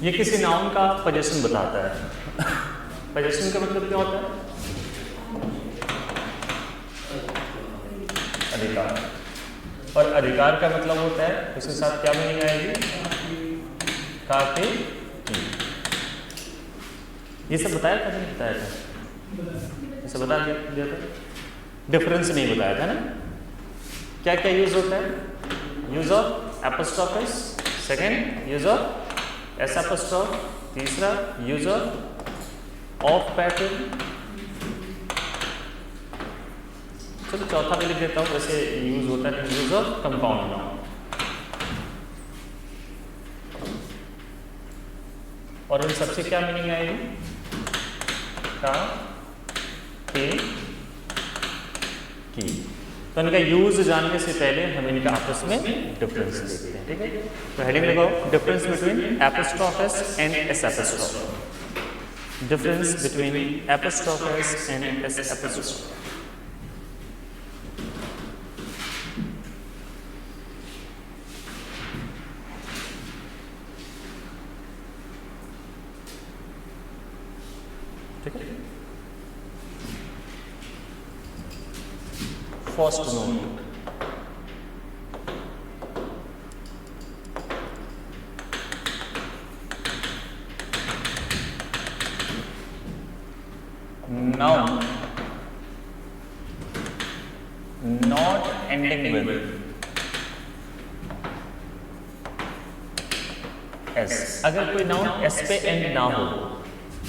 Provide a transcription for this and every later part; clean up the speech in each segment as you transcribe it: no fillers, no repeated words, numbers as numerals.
ये किसी नाउन का पोजीशन बताता है। पोजीशन का मतलब क्या होता है? अधिकार। और अधिकार का मतलब होता है, उसके साथ क्या मीनिंग आएगी? का के की। ये सब बताया था नहीं बताया था? इसे बता दिया था। डिफरेंस नहीं बताया था ना? क्या क्या यूज होता है? Use of apostrophe S, second use of S apostrophe, तीसरा यूज ऑफ पैटर्न। चलो चौथा भी लिख देता हूँ, वैसे यूज होता है यूज ऑफ कंपाउंड नाउन। और उन सबसे क्या मीनिंग आएगी? का के की। तो इनका यूज जानने से पहले हम इनका आपस में डिफरेंस देखते हैं, ठीक है? तो हेडिंग लगाओ, difference between apostrophe S and S apostrophe. Difference between apostrophe S and S apostrophe. First note, noun not ending with s। अगर कोई नाउन s पे एंड ना हो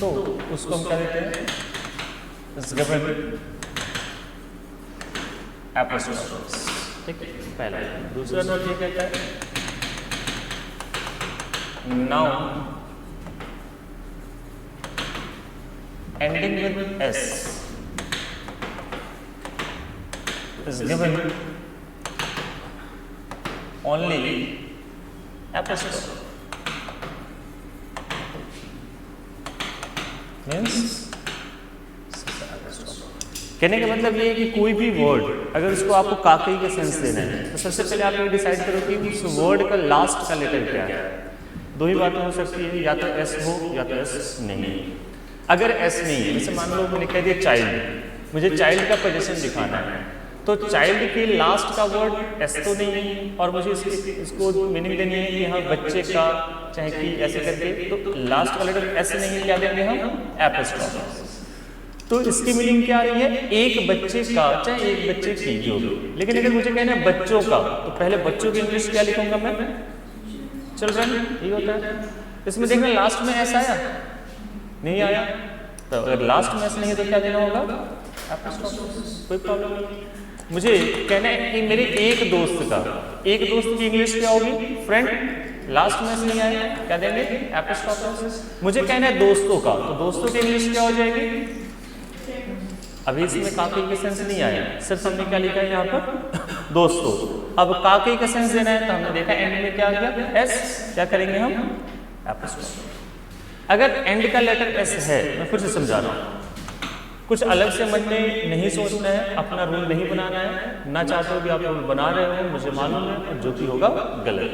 तो उसको हम क्या देते हैं? Is given apostrophe. ठीक है, पहला। दूसरा नोट ये कहता है noun ending with s is given only apostrophe, means कहने का मतलब ये है कि कोई भी वर्ड अगर उसको आपको काकई का सेंस देना है तो सबसे पहले आप ये डिसाइड करो कि उस वर्ड का लास्ट का लेटर क्या है। दो ही बातें हो सकती है, या तो एस हो या तो एस नहीं। अगर एस नहीं है, जैसे मान लो मैंने कह दिया चाइल्ड, मुझे चाइल्ड का पोजीशन दिखाना है, तो चाइल्ड के लास्ट का वर्ड एस तो नहीं है और मुझे इसको मीनिंग देनी है कि हाँ बच्चे का, चाहे कि ऐसे करके, तो लास्ट का लेटर एस नहीं है, क्या देंगे हम? एपोस्ट्रोफ। तो इसकी मीनिंग क्या आ रही है? एक बच्चे का, चाहे एक बच्चे की, जो भी। लेकिन अगर मुझे कहना है बच्चों का, तो पहले बच्चों की इंग्लिश क्या लिखूंगा मैं? चिल्ड्रन, ये होता है। इसमें देखना लास्ट में एस आया नहीं आया, तो अगर लास्ट में ऐसा नहीं है तो क्या देना होगा? एपोस्ट्रोफ। कोई प्रॉब्लम नहीं। मुझे कहना है कि मेरे एक दोस्त का, एक दोस्त की इंग्लिश क्या होगी? फ्रेंड। लास्ट में नहीं आया, क्या देंगे? एपोस्ट्रोफ। मुझे कहना है दोस्तों का, तो दोस्तों की इंग्लिश क्या हो जाएगी? अभी इसमें काकई का सेंस नहीं आया, सिर्फ हमने क्या लिखा है यहाँ पर? दोस्तों। अब काकई का सेंस देना है तो हमने देखा एंड में क्या आ गया? एस। क्या करेंगे हम? एपोस्ट्रोफ। अगर एंड का लेटर एस है, मैं फिर से समझा रहा हूँ, कुछ अलग से मन में नहीं सोचना है, अपना रूल नहीं बनाना है, ना चाहते हो कि आप रूल बना रहे हो, मुझे मालूम है, और जो भी होगा गलत।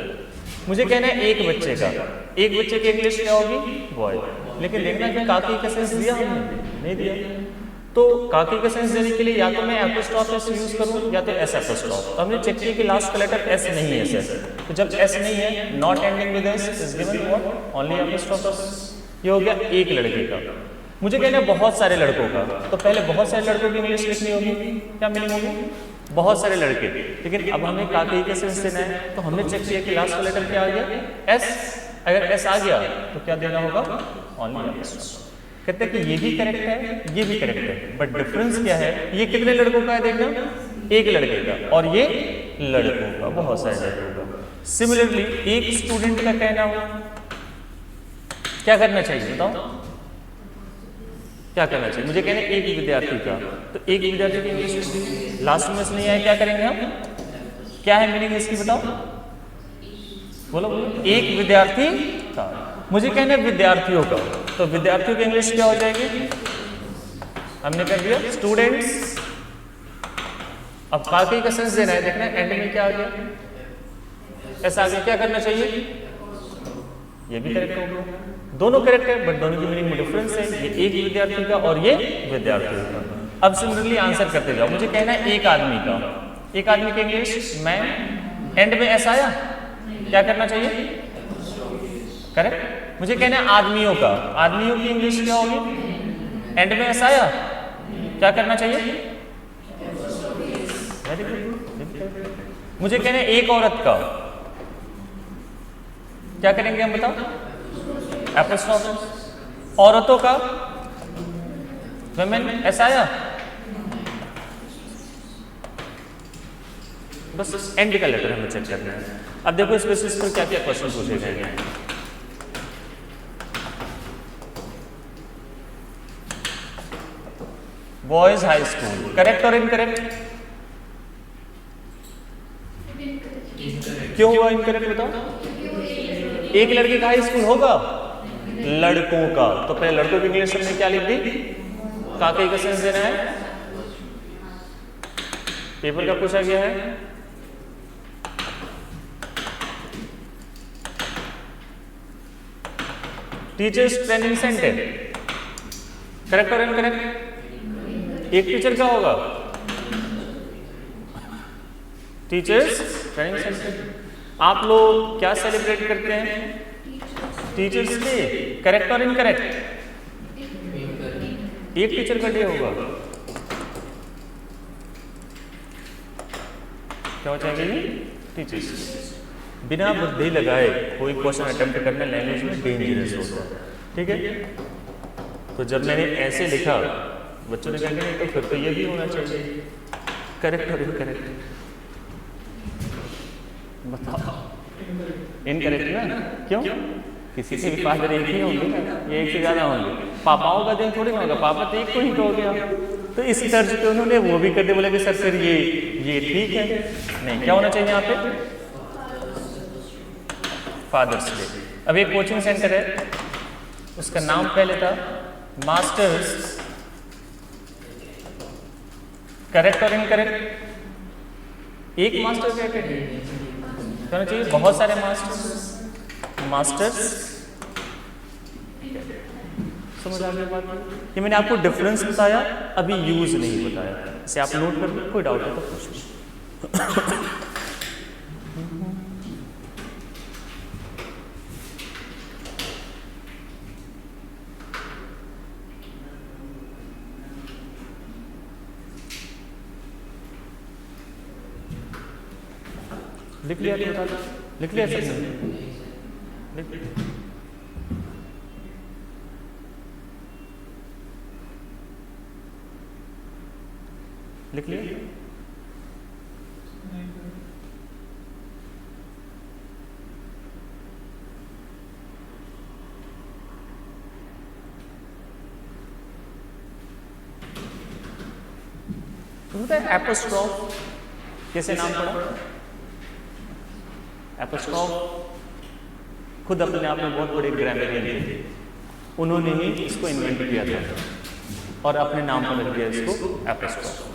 मुझे कहना है एक बच्चे का, एक बच्चे की इंग्लिश क्या होगी? बॉय। लेकिन देखना कि काकी का सेंस दिया हमने? नहीं दिया। तो काकी का सेंस देने के लिए या तो मैं एपोस्ट्रोफ एस यूज करूं या तो एस एपोस्ट्रोफ। तो हमने चेक किया कि लास्ट का लेटर एस नहीं है सर, तो जब एस नहीं है, not ending with S is given what? Only apostrophe S. ये हो गया एक लड़के का। मुझे कहना है बहुत सारे लड़कों का, तो पहले बहुत सारे लड़कों की इंग्लिश लिखनी होगी। क्या मीनिंग होगी? बहुत सारे लड़के। लेकिन अब हमें काकी का सेंस देना है, तो हमने चेक किया कि लास्ट का लेटर क्या आ गया? एस। अगर एस आ गया तो क्या देना होगा? Only apostrophe. कहते हैं कि ये भी करेक्ट है, ये भी करेक्ट है, बट डिफरेंस क्या है? ये कितने लड़कों का है देखना? एक लड़के का, और ये लड़कों का, बहुत सारे लड़कों का। सिमिलरली एक स्टूडेंट का कहना हो, क्या करना चाहिए बताओ? क्या करना चाहिए? मुझे कहना है एक विद्यार्थी का, तो एक विद्यार्थी की इंग्लिश लास्ट में से नहीं आया, क्या करेंगे हम? क्या है मीनिंग इसकी बताओ? बोलो बोलो। एक विद्यार्थी का। मुझे कहना है विद्यार्थियों का, तो विद्यार्थियों की इंग्लिश क्या हो जाएगी? हमने कर दिया स्टूडेंट्स। अब काकी का सेंस देना है, देखना एंड में क्या आ गया? ऐसा आ गया, क्या करना चाहिए? ये भी करेक्ट हो गया, दोनों करेक्ट है, बट दोनों की मीनिंग में डिफरेंस है, ये एक विद्यार्थी का और ये विद्यार्थी का। अब सिमिलरली आंसर करते जाओ, मुझे कहना है एक आदमी का, एक आदमी के इंग्लिश मैन, एंड में ऐसा आया, क्या करना चाहिए, करेक्ट। मुझे कहना है आदमियों का, आदमियों की इंग्लिश क्या होगी, एंड में ऐसा आया, क्या करना चाहिए, वेरी गुड। मुझे कहना है एक औरत का, क्या करेंगे हम बताओ, एपोस्ट्रोफ। औरतों का, वुमेन, ऐसा आया, बस एंड का लेटर हमें चेक करना है। अब देखो इस बेसिस पर क्या क्या क्वेश्चन पूछे गए हैं। बॉयज हाई स्कूल, करेक्ट और इनकरेक्ट, क्यों हुआ इनकरेक्ट बताओ, एक लड़के का हाई स्कूल होगा, लड़कों का, तो पहले लड़कों की इंग्लिश हमने क्या लिख दी, काके का सेंस देना है, पेपर का पूछा गया है। टीचर्स ट्रेनिंग सेंटर, करेक्ट और इनकरेक्ट, एक टीचर का होगा, टीचर्स ट्रेनिंग सेंटर। आप लोग क्या सेलिब्रेट करते हैं, टीचर्स डे, करेक्ट और इनकरेक्ट, एक टीचर का डे होगा, क्या हो जाएगा ये, टीचर्स। बिना बुद्धि लगाए कोई क्वेश्चन अटेम्प्ट करना लैंग्वेज में डेंजरस होता है, ठीक है। तो जब मैंने ऐसे लिखा, बच्चों ने कहा तो फिर तो ये भी होना चाहिए, करेक्ट और इनकरेक्ट, बताओ इनकरेक्ट ना, क्यों, किसी से भी फादर एक ही होंगे ना, ये एक से ज्यादा होंगे, पापाओं का दिन थोड़ी ना होगा, पापा तो एक को ही हो गया। तो इस तर्ज पे उन्होंने वो भी कर दिया, बोले कि सर फिर ये ठीक है, नहीं क्या होना चाहिए यहाँ पे, फादर्स डे। अब एक कोचिंग सेंटर है, उसका नाम पहले था मास्टर्स, करेक्ट और इनकरेक्ट, एक मास्टर क्या कहना चाहिए, बहुत सारे मास्टर्स, समझ आ गया बात। ये मैंने आपको डिफरेंस बताया, अभी यूज नहीं बताया, इसे आप नोट कर लो, कोई डाउट है तो पूछ। लिख लिया तो बता दो, लिख लिया सब, लिख लिया। एपोस्ट्रोफ कैसे नाम पड़ा, एपोस्ट्रोफ खुद अपने आप में बहुत बड़े ग्रामरियन थे, उन्होंने ही इसको इन्वेंट किया था और अपने नाम पर रख दिया इसको एपोस्ट्रोफ।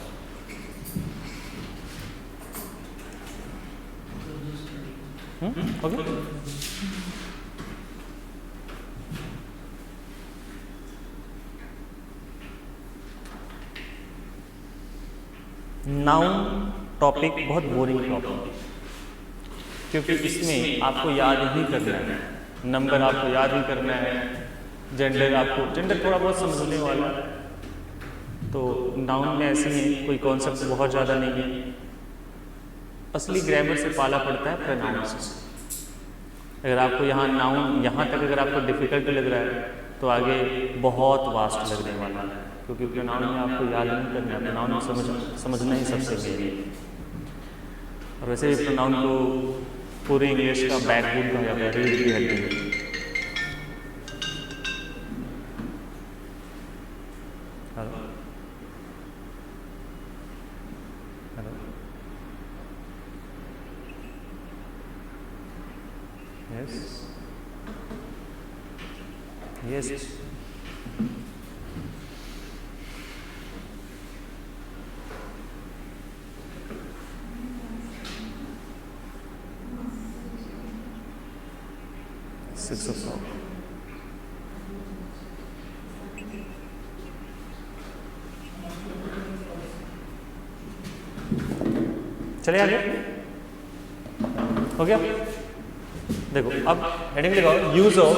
ओके, नाउन टॉपिक बहुत बोरिंग टॉपिक, क्योंकि इसमें आपको याद ही करना है, नंबर आपको याद ही करना है, जेंडर थोड़ा बहुत समझने वाला, तो नाउन में ऐसे ही कोई कॉन्सेप्ट बहुत ज़्यादा नहीं है। असली ग्रामर से पाला पड़ता है प्रोनाउंस से। अगर आपको यहाँ नाउन यहाँ तक अगर आपको डिफिकल्ट लग रहा है तो आगे बहुत वास्ट लगने वाला है, क्योंकि प्रोनाउन में आपको याद नहीं करना है, प्रोनाउन में समझना ही सबसे मेन है। और वैसे भी प्रोनाउन को पूरी इंग्लिश का बैकबोन कहा जाता है, रीढ़ की हड्डी। Hello hello, yes yes, 6 o'clock। चलिए आगे, हो गया। देखो अब हेडिंग लगाओ, use of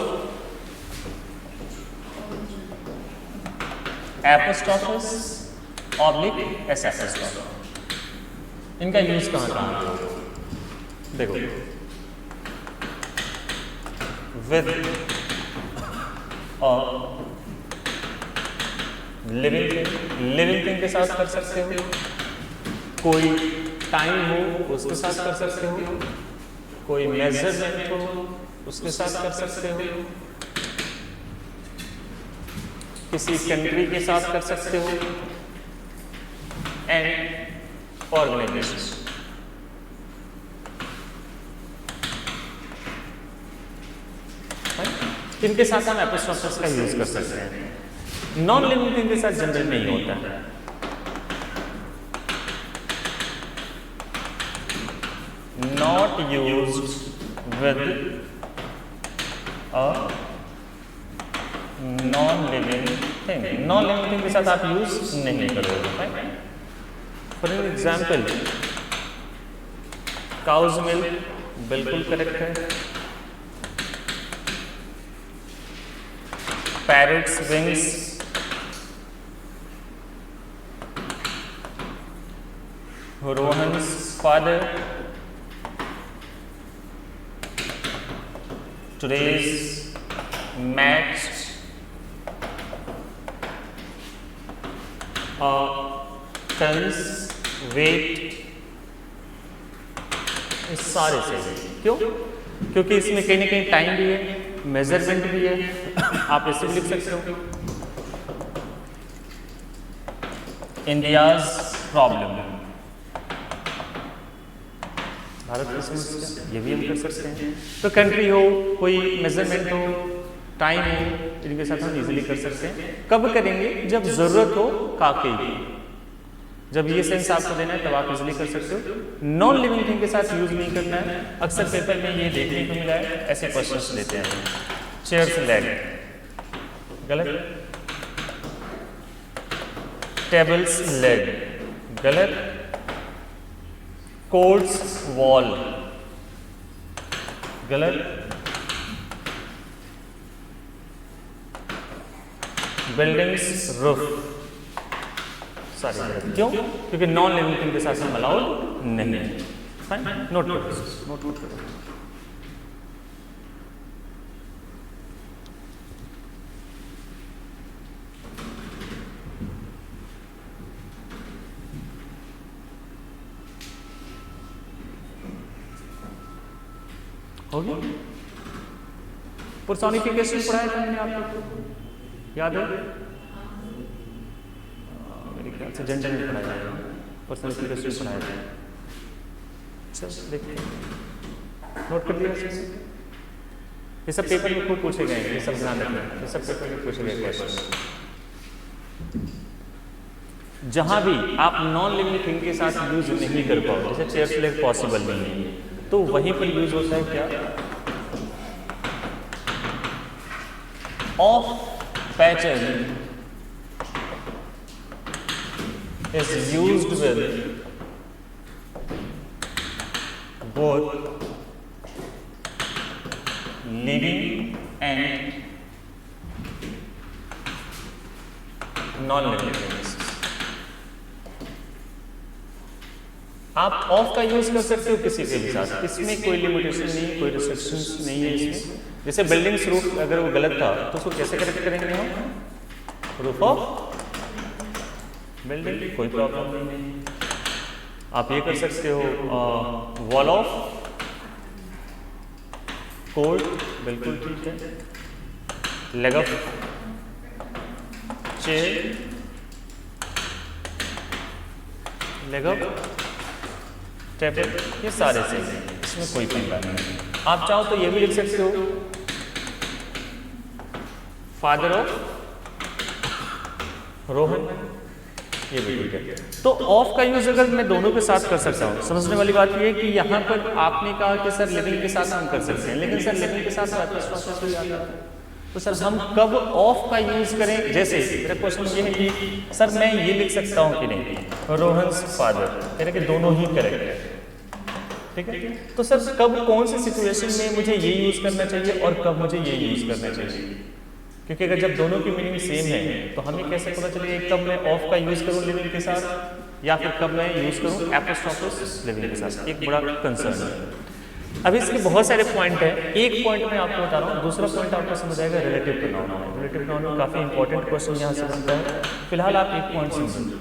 apostrophes oblique S apostrophe. इनका यूज कहाँ कहाँ है? देखो, विद और लिविंग थिंग के साथ कर सकते हो, कोई टाइम हो उसके साथ कर सकते हो, कोई मेजरमेंट हो उसके साथ कर सकते हो, किसी कंट्री के साथ कर सकते हो, एंड ऑर्गेनाइजेशन। इनके साथ हम एपोस्ट्रोफस का यूज कर सकते हैं। नॉन लिविंग थिंग के साथ जनरल नहीं होता है। Not used with a non living thing. Non living thing के साथ आप यूज नहीं करोगे। फॉर एग्जाम्पल, काउज मिल्क बिल्कुल करेक्ट है। Parrot's wings, Rohan's father, today's match, ton's weight, सारे से। क्यों? क्योंकि इसमें कहीं ना कहीं टाइम भी है, मेजरमेंट भी है। आप इसे लिख सकते हो, इंडियाज प्रॉब्लम, भारत की समस्या, ये भी हम कर सकते हैं। तो कंट्री हो, कोई मेजरमेंट हो, टाइम हो, इनके साथ हम इजीली कर सकते हैं। कब करेंगे? जब जरूरत हो काके की। जब ये सेंस आपको देना है तब आप इजीली कर सकते हो। नॉन लिविंग थिंग के साथ यूज नहीं करना है। अक्सर पेपर में ये देखने को मिला है, ऐसे क्वेश्चंस देते हैं। चेयर्स लेग, गलत। टेबल्स लेग, गलत। कोर्ट्स वॉल, गलत। बिल्डिंग्स रूफ, सारी गलत। क्यों? क्योंकि नॉन लिविंग थिंग के साथ हम अलाउड नहीं है। फाइन, नोट करो, नोट करो। हो गया? पर्सोनिफिकेशन पढ़ाया था मैंने आप लोग को, याद है? मेरे ख्याल से जेंडर में पढ़ाया था, पर्सोनिफिकेशन पढ़ाया था। चल देखते हैं, नोट कर दिया। ये सब पेपर में खूब पूछे गए, ये सब ध्यान रखना, ये सब पेपर में पूछे गए क्वेश्चन। जहां भी आप नॉन लिविंग थिंग के साथ यूज नहीं कर पाओ, जैसे चेयर्स लेग पॉसिबल नहीं है, तो वहीं पर यूज होता है क्या? Of pattern is used with both living and non-living things। आप ऑफ का यूज कर सकते हो किसी के भी साथ, इसमें कोई लिमिटेशन नहीं है, कोई रिस्ट्रिक्शंस नहीं है इसमें। जैसे बिल्डिंग्स रूफ अगर वो गलत था तो उसको कैसे करेक्ट करेंगे हम? रूफ ऑफ बिल्डिंग, कोई प्रॉब्लम नहीं है। आप ये कर सकते हो वॉल ऑफ कोर्ट, बिल्कुल ठीक है। Leg of chair, leg of table, ये सारे से इसमें कोई पंगा नहीं। आप चाहो तो ये भी लिख सकते हो, फादर ऑफ रोहन, ये भी ठीक है। तो ऑफ का यूज अगर मैं दोनों के साथ कर सकता हूँ, समझने वाली बात ये है कि यहाँ पर आपने कहा कि सर लिविंग के साथ हम कर सकते हैं, लेकिन सर लिविंग के साथ एपोस्ट्रोफिस भी आता है, तो सर हम कब ऑफ का यूज करें? जैसे मेरा क्वेश्चन ये है कि सर मैं ये लिख सकता हूँ कि नहीं, रोहन्स फादर, यानी कि दोनों ही करेक्ट है, ठीक है। तो सर कब कौन सी सिचुएशन में मुझे ये यूज करना चाहिए और कब मुझे ये यूज करना चाहिए? क्योंकि अगर जब दोनों की मीनिंग सेम है तो हमें कैसे पता चले कब मैं ऑफ का यूज करूं लिविंग के साथ या फिर कब मैं यूज करूं एपोस्ट्रोफिस लिविंग के साथ? एक बड़ा कंसर्न है। अब इसके बहुत सारे पॉइंट है, एक पॉइंट मैं आपको बता रहा हूँ, दूसरा पॉइंट आपको समझ आएगा रिलेटिव प्रोनाउन है। रिलेटिव प्रोनाउन में काफी इंपॉर्टेंट क्वेश्चन यहाँ से बनता है। फिलहाल आप एक पॉइंट समझिए,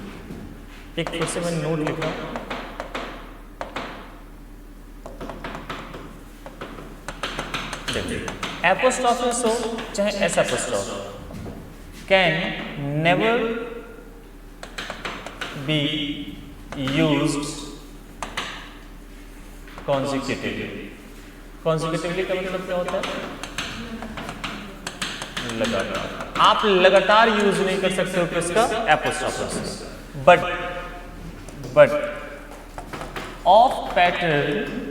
एक फिर से मैं नोट लिख रहा हूँ। एपोस्ट्रोफिस हो चाहे S apostrophe can never be used consecutively. Consecutively का मतलब क्या होता है? लगातार। आप लगातार यूज नहीं कर सकते हो किसका? Apostrophes. But of pattern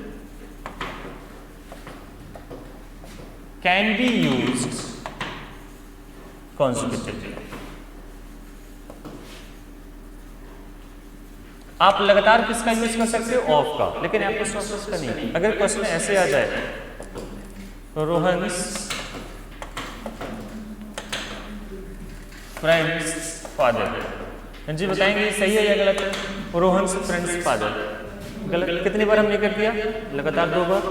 can be used consecutively। आप लगातार किसका यूज कर सकते हो? ऑफ का, लेकिन एपोस्ट्रोफिस का नहीं। अगर क्वेश्चन ऐसे आ जाए, रोहन्स फ्रेंड्स फादर, जी बताएंगे सही है या गलत है? रोहन्स फ्रेंड्स फादर गलत। कितनी बार हमने कर दिया? लगातार 2 बार।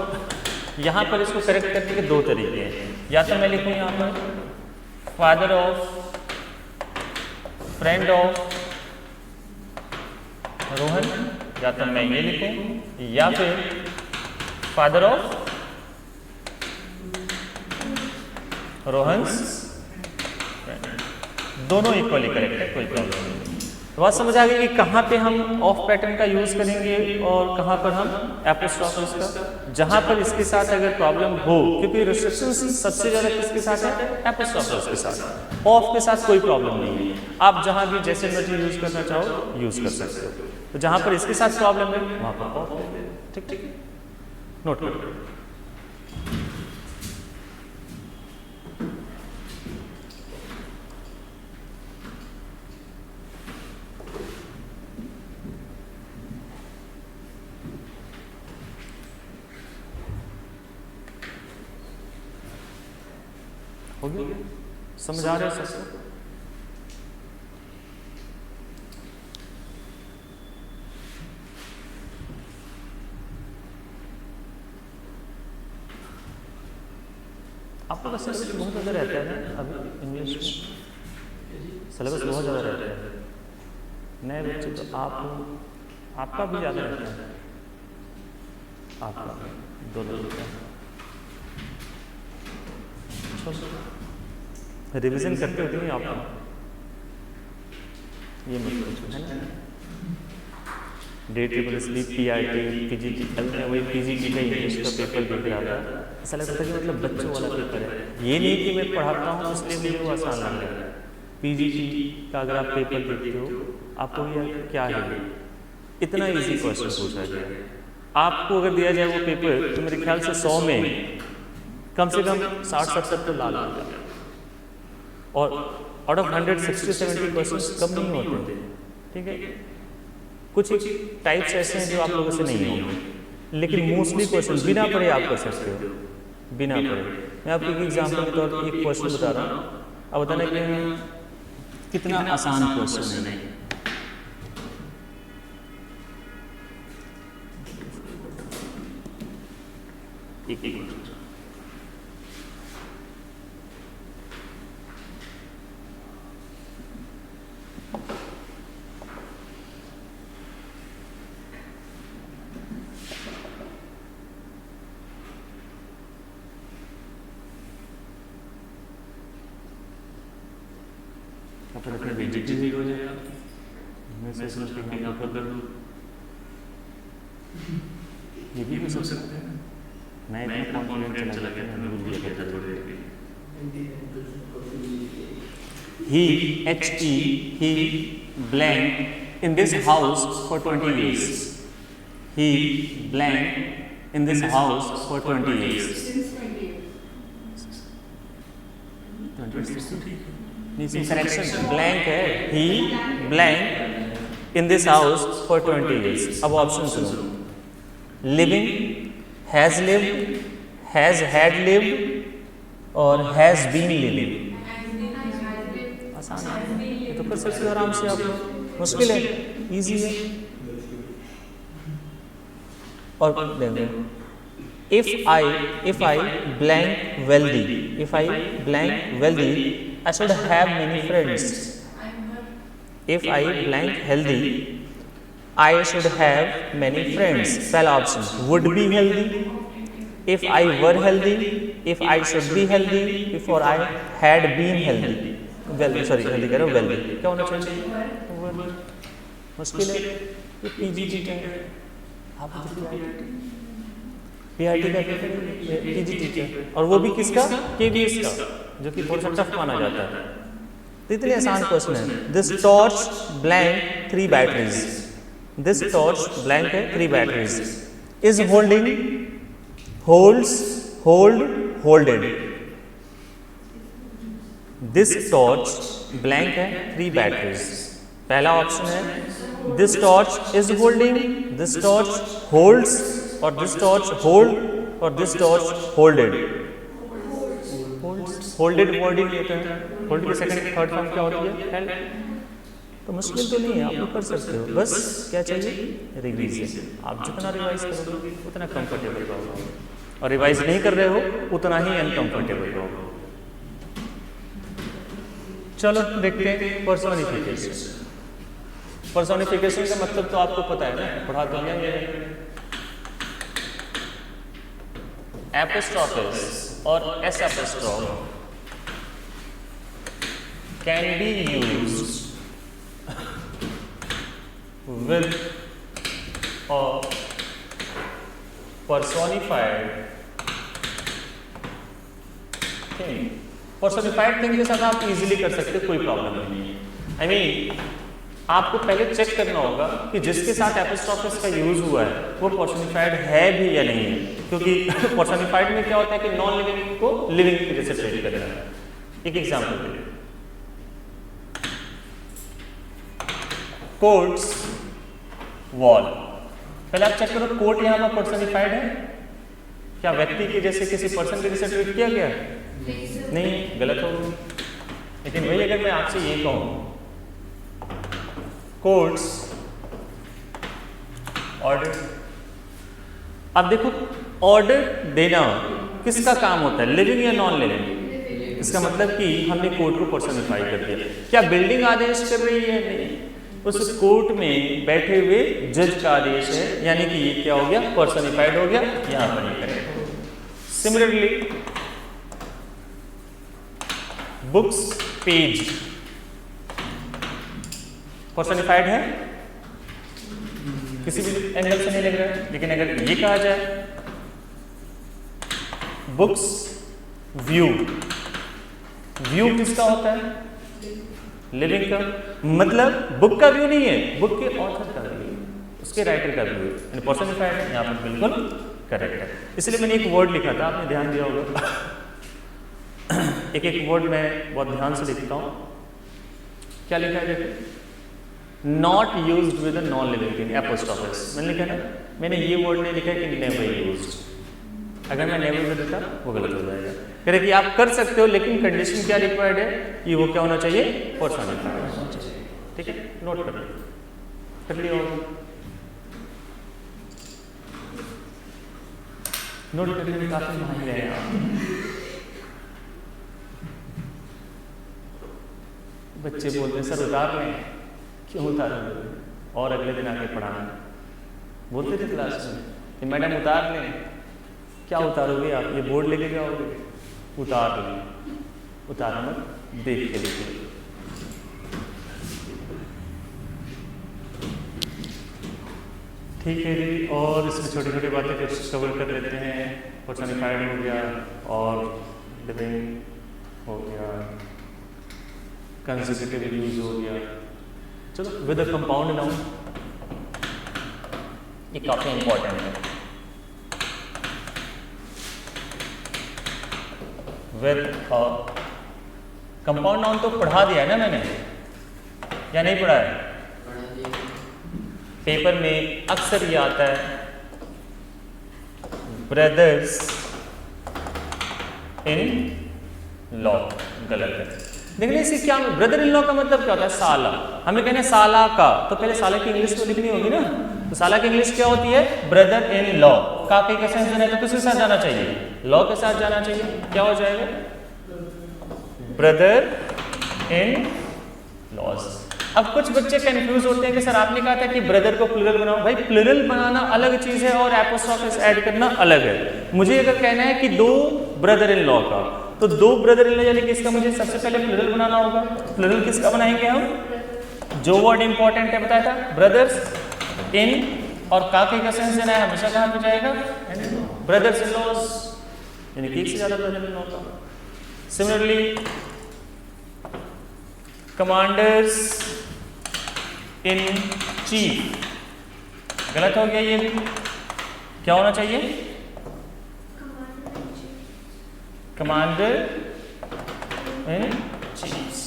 यहाँ पर इसको करेक्ट करने के 2 तरीके हैं। या तो मैं लिखूँ यहाँ पर father of friend of Rohan, या तो मैं ये लिखूँ, या फिर फादर ऑफ रोहन्स फ्रेंड। दोनों इक्वली करेक्ट है, कोई प्रॉब्लम नहीं। तो बात समझ आ गई कि कहाँ पे हम ऑफ पैटर्न का यूज करेंगे और कहाँ पर हम एपोस्ट्रोफिस का। जहाँ पर इसके साथ अगर प्रॉब्लम हो, क्योंकि रिस्ट्रिक्शन सबसे ज्यादा किसके साथ है? एपोस्ट्रोफिस के साथ। ऑफ के साथ कोई प्रॉब्लम नहीं है, आप जहाँ भी जैसे मर्जी यूज करना चाहो यूज कर सकते हो। तो जहाँ पर इसके साथ प्रॉब्लम है वहाँ पर ऑफ, ठीक ठीक, नोट करो। हो गया? समझ आ रहा है सबको? आपका सिलेबस बहुत ज़्यादा रहता है ना अभी इंग्लिश में, सिलेबस बहुत ज़्यादा रहता है। नए बच्चे तो आपका भी ज़्यादा रहता है, आपका 2 लोगों का। रिवीजन करते होते हैं आप, ये मत पूछो है ना। DSSB PRT PGT में वही PGT का इंग्लिश का पेपर देख रहा था, ऐसा लगता था कि मतलब बच्चों वाला पेपर है। ये नहीं कि मैं पढ़ाता हूँ इसलिए मुझे वो आसान लग रहा है। PGT का अगर आप पेपर देखते हो आपको ये क्या है, इतना इजी क्वेश्चन पूछा गया। आपको अगर दिया जाए वो पेपर तो मेरे ख्याल से 100 में कम से कम 60-70 तो ला लेगा, और आउट ऑफ 100 60-70 क्वेश्चन कम नहीं होते, ठीक है। कुछ टाइप्स ऐसे हैं जो आप लोगों से नहीं होंगे, लेकिन मोस्टली क्वेश्चन बिना पढ़े आप कर सकते हो, बिना पढ़े। मैं आपको एक एग्जाम्पल के तौर पर एक क्वेश्चन बता रहा हूँ, अब बताना कि कितना आसान क्वेश्चन है। एक फिर अपने बेइज्जती भी हो जाएगा। मैं से सोचती हूँ यहाँ पर ये भी हो सकता है। मैं इतना कॉन्फिडेंट चला गया मैं भूल गया था थोड़ी देर। he blank in this house for 20 years. He blank in this house for 20 years. Since 20 years. Correction blank है. He blank in this house for 20 years. अब ऑप्शन सुनो. Living, has lived, has had lived और has been living. आसान है, ये तो कर सकते हो आराम से आप लोग. मुश्किल है, इजी है. और देंगे if I blank wealthy, I should have many friends. If I blank healthy, I should have many friends. पहला option would be healthy. If I were healthy, if I should be healthy, before I had been healthy. healthy कह रहा हूँ, wealthy क्या होना चाहिए? मुश्किल है. ये PGT है. आप PRT का PGT है और वो भी किसका? KVS का, जो कि थोड़ा सा टफ माना जाता है. तो इतने आसान क्वेश्चन है. This torch blank 3 batteries. This torch blank है 3 batteries. Is holding, holds, holded. This torch blank है 3 batteries. पहला ऑप्शन है this torch is holding, this torch holds और this torch hold और this torch holded. holded word ही लेते हैं. hold की सेकंड थर्ड फॉर्म क्या होती है? held. तो मुश्किल तो नहीं है, आप लोग कर सकते हो. बस क्या चाहिए? रिवीजन. आप जितना रिवाइज करोगे उतना कंफर्टेबल रहोगे और रिवाइज नहीं कर रहे हो उतना ही अनकंफर्टेबल रहोगे. चलो देखते हैं पर्सोनिफिकेशन. पर्सोनिफिकेशन का मतलब तो आपको पता है ना, पढ़ा तो लिया है. एपिस्ट्रोफिस और S apostrophe can be used with और personified थिंग. पर्सोनिफाइड थिंग के साथ आप इजीली कर सकते हो, कोई प्रॉब्लम नहीं है. I mean, आपको पहले चेक करना होगा कि जिसके साथ एपिस्ट्रोफिस का यूज हुआ है वो पर्सोनिफाइड है भी या नहीं है, क्योंकि पर्सोनिफाइड में क्या होता है कि नॉन लिविंग को लिविंग की जैसे ट्रीट करना है. एक एग्जांपल दे. Quotes wall. पहले आप चेक करो कोट यहाँ पर पर्सोनिफाइड है क्या? व्यक्ति के जैसे किसी पर्सन के जैसे ट्रीट किया गया? नहीं, गलत होगा. लेकिन वही अगर मैं आपसे ये कहूँ कोट्स ऑर्डर. अब देखो ऑर्डर देना किसका काम होता है? लिविंग या नॉन लिविंग? इसका मतलब कि हमने कोर्ट को पर्सोनिफाई कर दिया. क्या बिल्डिंग आदेश कर रही है? नहीं, उस कोर्ट में बैठे हुए जज का आदेश है, यानी कि ये क्या हो गया? पर्सोनिफाइड हो गया. यहां पर नहीं करें. सिमिलरली बुक्स पेज पर्सोनिफाइड है, किसी भी एंगल से नहीं लग रहा है. लेकिन अगर ये कहा जाए बुक्स व्यू, व्यू किसका होता है? लिविंग का. मतलब बुक का व्यू नहीं है, बुक के ऑथर का व्यू, उसके राइटर का व्यू है. पर्सोनिफाइड है, यहाँ पर बिल्कुल करेक्ट है. इसलिए मैंने एक वर्ड लिखा था, आपने ध्यान दिया होगा. एक एक वर्ड मैं बहुत ध्यान से लिखता हूँ. क्या लिखा है? देखो, not used with a non living thing, apostrophes. मैंने लिखा ना, मैंने ये वर्ड नहीं लिखा है कि नेवर यूज्ड. अगर मैं नेवर में लिखा वो गलत हो जाएगा. कह रहे कि आप कर सकते हो, लेकिन कंडीशन क्या रिक्वायर्ड है कि वो क्या होना चाहिए? पर्सोनिफाइड होना चाहिए. ठीक है, नोट कर लिया होगा. नोट करने में काफी माहिर हैं आप. बच्चे बोलते हैं सर उतार रहे हैं. क्यों उतारोगे? और अगले दिन आके पढ़ाना. बोलते थे क्लास में कि मैडम उतार लें. क्या उतारोगे आप? ये बोर्ड लेके जाओगे? उतार लें. उतारा मत, देख के लिखिए. ठीक है जी. और इसमें छोटी छोटी बातें कुछ कवर कर लेते हैं. पर्सोनिफाइड हो गया और लिविंग हो गया, कंसेक्यूटिव यूज हो गया. चलो विद अ कंपाउंड नाउन, ये काफी इंपॉर्टेंट है। विद कंपाउंड नाउन तो पढ़ा दिया है ना मैंने, या नहीं पढ़ा है? पेपर में अक्सर ये आता है ब्रदर्स इन लॉ, गलत है। देखिए इसे क्या, ब्रदर इन लॉ का मतलब क्या होता है? साला। हमें कहने साला का, तो पहले साला की इंग्लिश तो लिखनी होगी ना, तो साला की इंग्लिश क्या होती है? Brother in law. का के सेंस देना है तो किसके साथ जाना चाहिए? लॉ के साथ जाना चाहिए। क्या हो जाएगा? Brother in law's. अब कुछ बच्चे कंफ्यूज होते हैं कि सर आपने कहा था कि ब्रदर को प्लूरल बनाओ। भाई प्लूरल बनाना अलग चीज है और एपोस्ट्रोफिस ऐड करना अलग है। मुझे अगर कहना है कि 2 ब्रदर इन लॉ का, तो 2 ब्रदर इन लॉ यानी कि इसका मुझे सबसे पहले प्लूरल बनाना होगा। प्लूरल किसका बनाएंगे हम? जो वर्ड इंपॉर्टेंट है बताया था, ब्रदर्स इन, और का के सेंस देना है हमेशा कहां पे जाएगा? ब्रदर्स इन लॉज, यानी कि एक से ज्यादा ब्रदर इन लॉ का। सिमिलरली कमांडर्स इन चीफ, गलत हो गया ये भी। क्या होना चाहिए? कमांडर इन चीफ,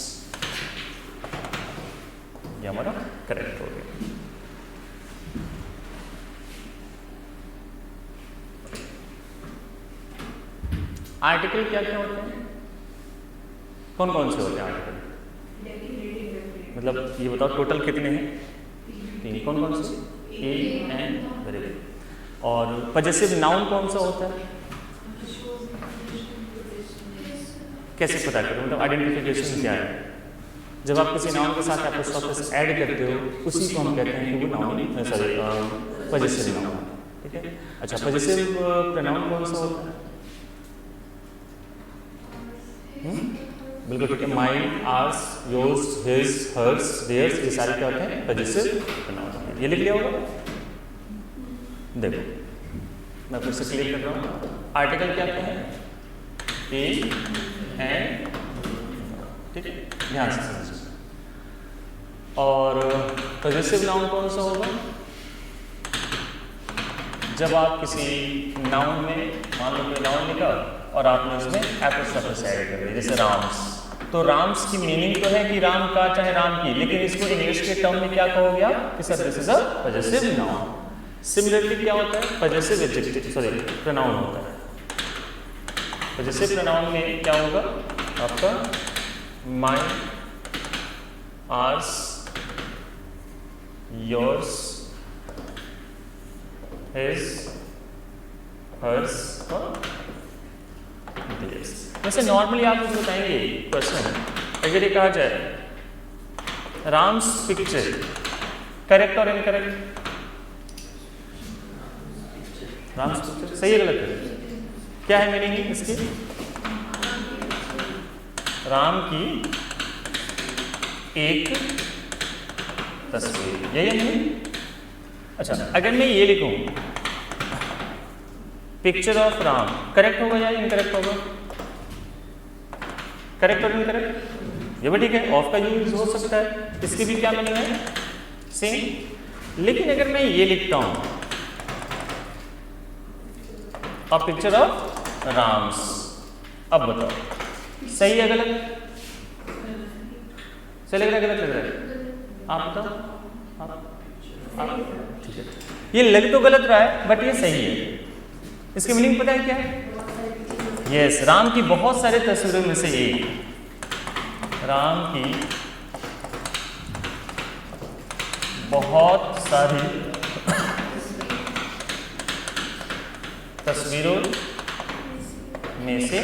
ये हमारा करेक्ट हो गया। आर्टिकल क्या क्या होते हैं? कौन कौन से होते हैं आर्टिकल? मतलब ये बताओ टोटल कितने हैं? 3। कौन कौन से? A and, very good. और पजेसिव नाउन कौन सा होता है? कैसे पता करो, मतलब आइडेंटिफिकेशन क्या है? जब आप किसी नाउन के साथ एपोस्ट्रोफिस ऐड करते हो, उसी को हम कहते हैं कि वो नाउन, सॉरी पजेसिव नाउन। ठीक है, अच्छा पजेसिव प्रोनाउन कौन सा होता है? बिल्कुल ठीक है, mine, ours, yours, his, hers, theirs, ये सारे क्या होते हैं? Possessive pronoun. ये लिख लिया होगा। देखो मैं फिर से क्लियर कर रहा हूँ। आर्टिकल क्या क्या है? ए एंड, ठीक है, ध्यान से समझिए। और पजेसिव नाउन कौन सा होगा? जब आप किसी नाउन में, मान लो कोई नाउन लिखा और आपने उसमें एपोस्ट्रोफिस ऐड कर दिया, जैसे राम्स। तो राम्स की मीनिंग तो है कि राम का चाहे राम की, लेकिन इसको इंग्लिश के टर्म में क्या कहोगे आप? कि sir this is a possessive noun. Similarly क्या होता है? पजेसिव एडजेक्टिव, सॉरी प्रोनाउन होता है। पजेसिव प्रोनाउन में क्या होगा आपका? Mine, ours, yours, his, hers और देयर्स। वैसे नॉर्मली आप मुझे बताएंगे क्वेश्चन, अगर ये कहा जाए राम्स पिक्चर, करेक्ट और इनकरेक्ट? राम्स पिक्चर सही है गलत है? क्या है मीनिंग इसकी? राम की एक तस्वीर, यही है मीनिंग? अच्छा अगर मैं ये लिखूं पिक्चर ऑफ राम, करेक्ट होगा या इनकरेक्ट होगा? करेक्ट और इनकरेक्ट, ये भी ठीक है। ऑफ का यूज हो सकता है, इसकी भी क्या मीनिंग है? सेम। लेकिन अगर मैं ये लिखता हूं अ पिक्चर ऑफ राम्स, अब बताओ सही है गलत? सही लग रहा है गलत लग रहा है? आप बताओ। ठीक है, ये लग तो गलत रहा है बट ये सही है। इसकी मीनिंग पता है क्या है? यस, राम की बहुत सारे तस्वीरों में से एक, राम की बहुत सारी तस्वीरों में से,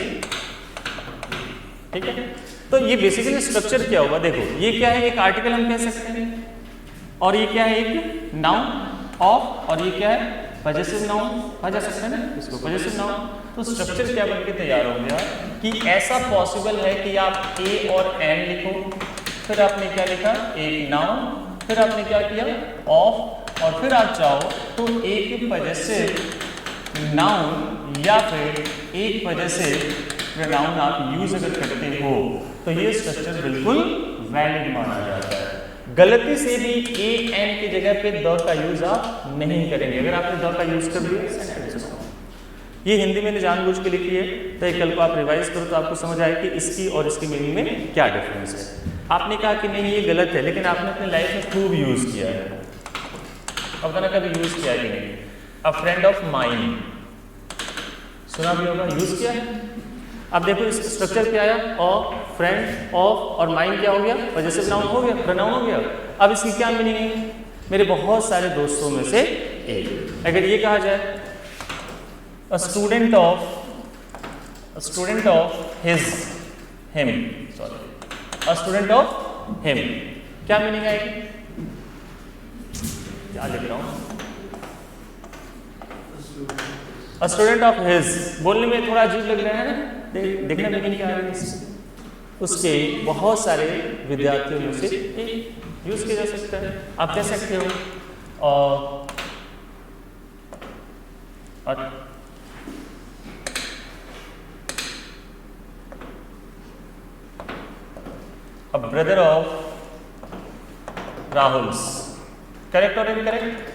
ठीक है। तो ये बेसिकली स्ट्रक्चर क्या होगा? देखो ये क्या है? एक आर्टिकल हम कह सकते हैं, और ये क्या है? एक नाउन ऑफ, और ये क्या है? पजेसिव नाउन आ जा सकता है ना इसको, पजेसिव नाउन। तो स्ट्रक्चर क्या बनके तैयार हो गया कि ऐसा पॉसिबल है कि आप ए और एन लिखो, फिर आपने क्या लिखा? एक नाउन, फिर आपने क्या किया? ऑफ, और फिर आप चाहो तो एक पजेसिव नाउन या फिर एक पजेसिव प्रोनाउन आप यूज अगर करते हो तो ये स्ट्रक्चर बिल्कुल वैलिड माना जाता है। गलती से भी ए एन की जगह पे द का यूज आप नहीं करेंगे। अगर आपने द का यूज कर दिया, ये हिंदी मैंने जानबूझ के लिखी है, तो कल को आप रिवाइज करो तो आपको समझ आए कि इसकी और इसकी मीनिंग में क्या डिफरेंस है। आपने कहा कि नहीं ये गलत है, लेकिन आपने अपनी लाइफ में खूब यूज किया है। अब बताना कभी यूज किया कि नहीं। अ फ्रेंड ऑफ माइन, सुना भी होगा, यूज किया है। अब देखो इस स्ट्रक्चर क्या आया, ऑफ, फ्रेंड, ऑफ और माइन क्या हो गया, पजेसिव नाउन हो गया, प्रोनाउन हो गया। अब इसकी क्या मीनिंग है, मेरे बहुत सारे दोस्तों में से एक। अगर ये कहा जाए a student of his, him, sorry, a student of him, क्या मीनिंग आएगी, क्या लिख रहा हूं, a student of his, बोलने में थोड़ा अजीब लग रहा है ना, देखना मीनिंग क्या है, उसके बहुत सारे विद्यार्थियों में से यूज किया जा सकता है। आप कह सकते हो और a brother of Rahul's, correct or incorrect?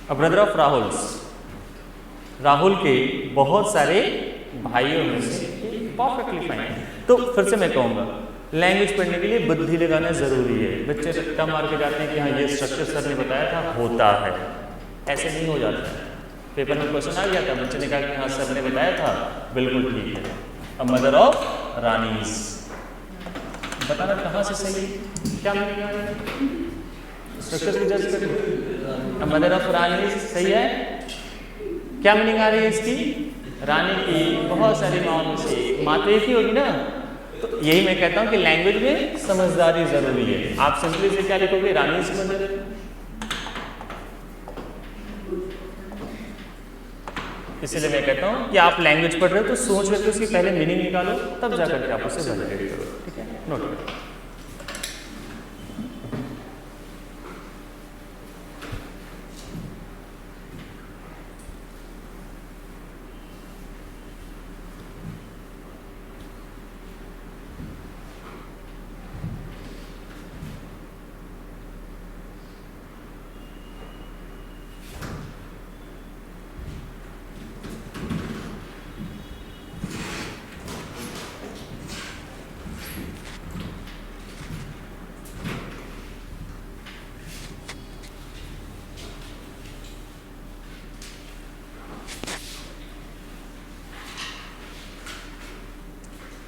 a brother of Rahul's, Rahul के बहुत सारे भाइयों में से परफेक्टली फाइन। तो फिर से मैं कहूँगा, लैंग्वेज पढ़ने के लिए बुद्धि लगाना जरूरी है। बच्चे रट्टा मार के जाते हैं कि हाँ ये स्ट्रक्चर सर ने बताया था, होता है, ऐसे नहीं हो जाता है। पेपर में क्वेश्चन आ गया था, बच्चे ने कहा कि हाँ सर ने बताया था, बिल्कुल ठीक है। a mother of रानीज, बताना कहाँ से सही है, क्या मीनिंग है, स्ट्रक्चर की जज करिए। मदर ऑफ रानी सही है, क्या मीनिंग आ रही है इसकी, रानी की बहुत सारी माओं में से माँ तो एक ही होगी ना। तो यही मैं कहता हूँ कि लैंग्वेज में समझदारी जरूरी है। आप सिंपली से क्या लिखोगे, रानी से मदर। इसलिए मैं कहता हूँ कि आप लैंग्वेज पढ़ रहे हो तो सोच करके उसकी पहले मीनिंग निकालो, तब जाकर के आप उसे वैलिडेट करो, ठीक है, नोट करो।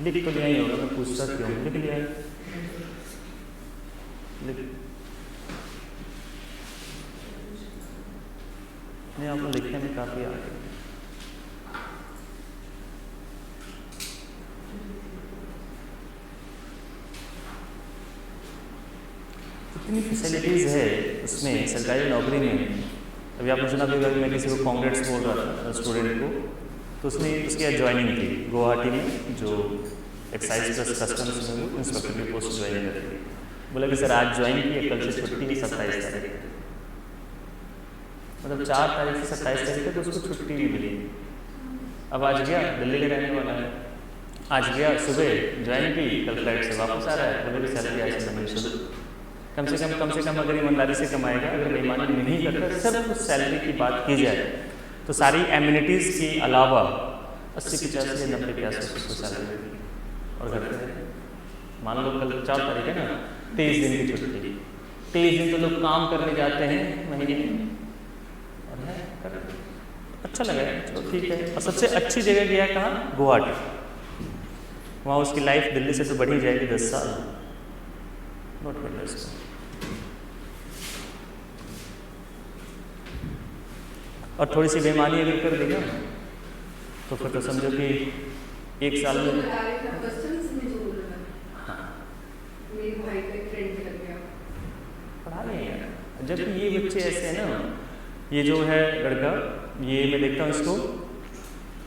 लिख तो लिया ही होगा, मैं पूछता क्यों, लिख लिया है, नहीं आपको लिखने में काफी आगे। इतनी फैसिलिटीज है उसमें सरकारी नौकरी में। अभी आपने सुना होगा कि मैं किसी को कांग्रेस बोल रहा था स्टूडेंट को, तो उसने उसकी ज्वाइनिंग थी गुवाहाटी में, जो एक्साइज प्लस कस्टम्स में इंस्पेक्टर की पोस्ट ज्वाइन कर रही। बोला कि सर आज ज्वाइन की, कल से छुट्टी 27 तारीख, मतलब 4 तारीख से 27 तारीख तक तो उसको छुट्टी नहीं मिली। अब आज गया, दिल्ली का रहने वाला है, आज गया सुबह ज्वाइन की, कल फ्लाइट से वापस आ रहा है, बोले कि सैलरी आई से बननी शुरू। कम से कम अगर ईमानदारी से कमाएगा, अगर बेईमानी नहीं करता, सिर्फ उस सैलरी की बात की जाए तो सारी एमिनिटीज़ के अलावा 80-85 या 90 के आसपास उसको सैलरी मिलेगी। और घर पे मान लो कल 4 तारीख है ना, 23 दिन की छुट्टी, 23 दिन तो लोग काम करने जाते हैं महीने में, और है अच्छा लगा, चलो ठीक है। और सबसे अच्छी जगह गया कहाँ, गुवाहाटी। वहाँ उसकी लाइफ दिल्ली से तो बढ़ी जाएगी 10 साल। नोट कर लो इसको। और थोड़ी सी बेईमानी अगर कर देगा तो फिर तो समझो कि 1 साल में पढ़ा नहीं है। जबकि ये बच्चे ऐसे हैं ना, ये जो है लड़का, ये मैं देखता हूँ इसको,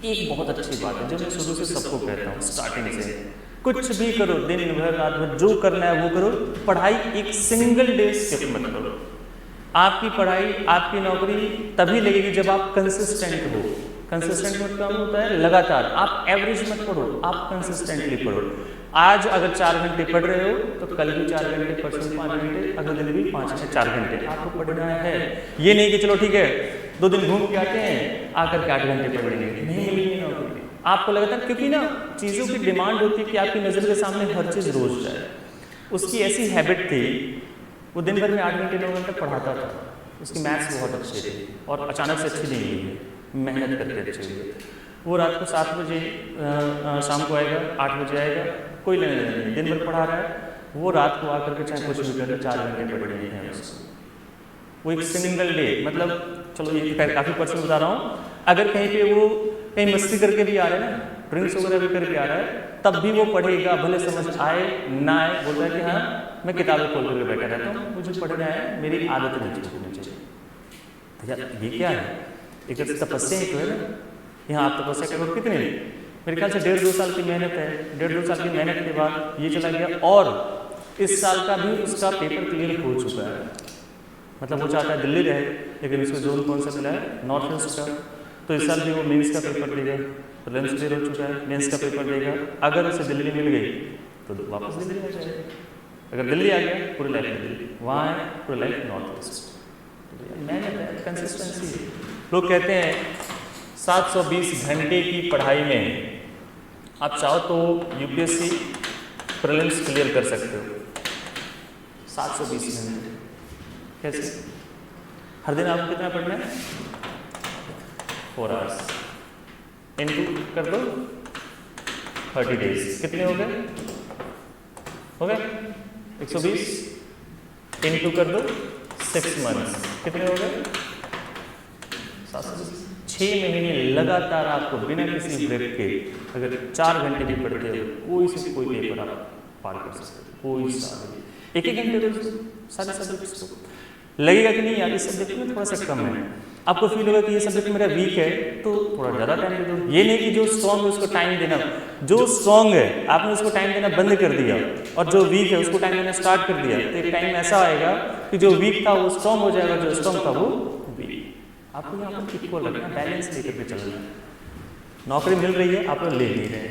एक बहुत अच्छी बात है जो मैं शुरू से सबको कहता हूँ स्टार्टिंग से, कुछ भी करो, दिन भर रात भर जो करना है वो करो, पढ़ाई एक सिंगल डे स्किप मत करो। आपकी पढ़ाई, आपकी नौकरी तभी लगेगी जब आप कंसिस्टेंट हो। कंसिस्टेंट मतलब होता है लगातार, आप एवरेज मत पढ़ो, आप कंसिस्टेंटली पढ़ो। आज अगर 4 घंटे पढ़ रहे हो तो कल भी 4 घंटे, परसों 5 घंटे, अगले दिन भी 5 से 4 घंटे आपको पढ़ना है। ये नहीं कि चलो ठीक है 2 दिन घूम के आते हैं आकर के 8 घंटे पढ़ लेंगे, नहीं मिलेंगे नौकरी। आपको लगता है क्योंकि ना चीज़ों की डिमांड होती है कि आपकी नज़र के सामने हर चीज़ रोज जाए। उसकी ऐसी हैबिट थी, वो दिन भर में 8 घंटे 9 घंटे पढ़ाता था, उसकी मैथ्स बहुत अच्छी थी और अचानक से अच्छी नहीं हुई है, मेहनत करके अच्छी हुई है। वो रात को 7 बजे शाम को आएगा, 8 बजे आएगा, कोई लेने देना नहीं, दिन भर पढ़ा रहा है। वो रात को आकर के चाहे कुछ भी कर 4 घंटे पढ़ रहे हैं उसको। वो एक सिंगल डे, मतलब चलो ये काफ़ी पर्सन बता रहा हूँ, अगर कहीं पे वो कहीं मस्ती करके भी आ रहा है ना, ड्रिंक्स वगैरह भी करके आ रहा है, तब भी वो पढ़ेगा, भले समझ आए ना आए। बोलता है कि हाँ मैं किताबें खोल करके बैठा रहता हूँ, मुझे पढ़ना है, मेरी आदत नहीं छूटनी चाहिए। ये क्या है? एक तपस्या ही तो है ना। यहाँ आप तपस्या करो कितने, मेरे ख्याल से 1.5-2 साल की मेहनत है। 1.5-2 साल की मेहनत के बाद ये चला गया, और इस साल का भी उसका पेपर क्लियर हो चुका है। मतलब वो चाहता है दिल्ली रहे, लेकिन उसको जोन कौन सा मिला है? नॉर्थ ईस्ट का। तो इस साल भी वो मेंस का पेपर देगा, प्रीलिम्स क्लियर हो चुका है, मेंस का पेपर देगा। अगर उसे दिल्ली मिल गई तो वापस दिल्ली आ जाएगा। अगर दिल्ली आ गया पूरी लाइफ दिल्ली, वहाँ है पूरी लाइफ नॉर्थ ईस्ट। मेहनत है, कंसिस्टेंसी। लोग कहते हैं 720 घंटे की पढ़ाई में आप चाहो तो यूपीएससी प्रीलिम्स क्लियर कर सकते हो। 720 घंटे कैसे? हर दिन आपको कितना पढ़ना है? 4 आवर्स इनटू कर दो 30 डेज, कितने हो गए? 120 इनटू कर दो 6 मंथ्स, कितने हो गए? 720। 6 महीने लगातार आपको बिना किसी ब्रेक के अगर 4 घंटे भी पढ़ते हो, कोई से कोई पेपर आप पार कर सकते हो। कोई सा एक घंटे रोज सारे सब्जेक्ट्स को लगेगा कि नहीं यार इस सब्जेक्ट में थोड़ा सा कम है, आपको फील होगा कि ये सब्जेक्ट मेरा वीक है तो थोड़ा ज़्यादा टाइम दे दो। ये नहीं कि जो स्ट्रॉन्ग है उसको टाइम देना, जो स्ट्रॉन्ग है आपने उसको टाइम देना बंद कर दिया और जो वीक है उसको टाइम देना स्टार्ट कर दिया, तो एक टाइम ऐसा आएगा कि जो वीक था वो स्ट्रॉन्ग हो जाएगा, जो स्ट्रॉन्ग था वो वीक। आपको यहाँ पर इक्वल रखना, बैलेंस लेकर के चलना है। नौकरी मिल रही है, आप ले नहीं रहे,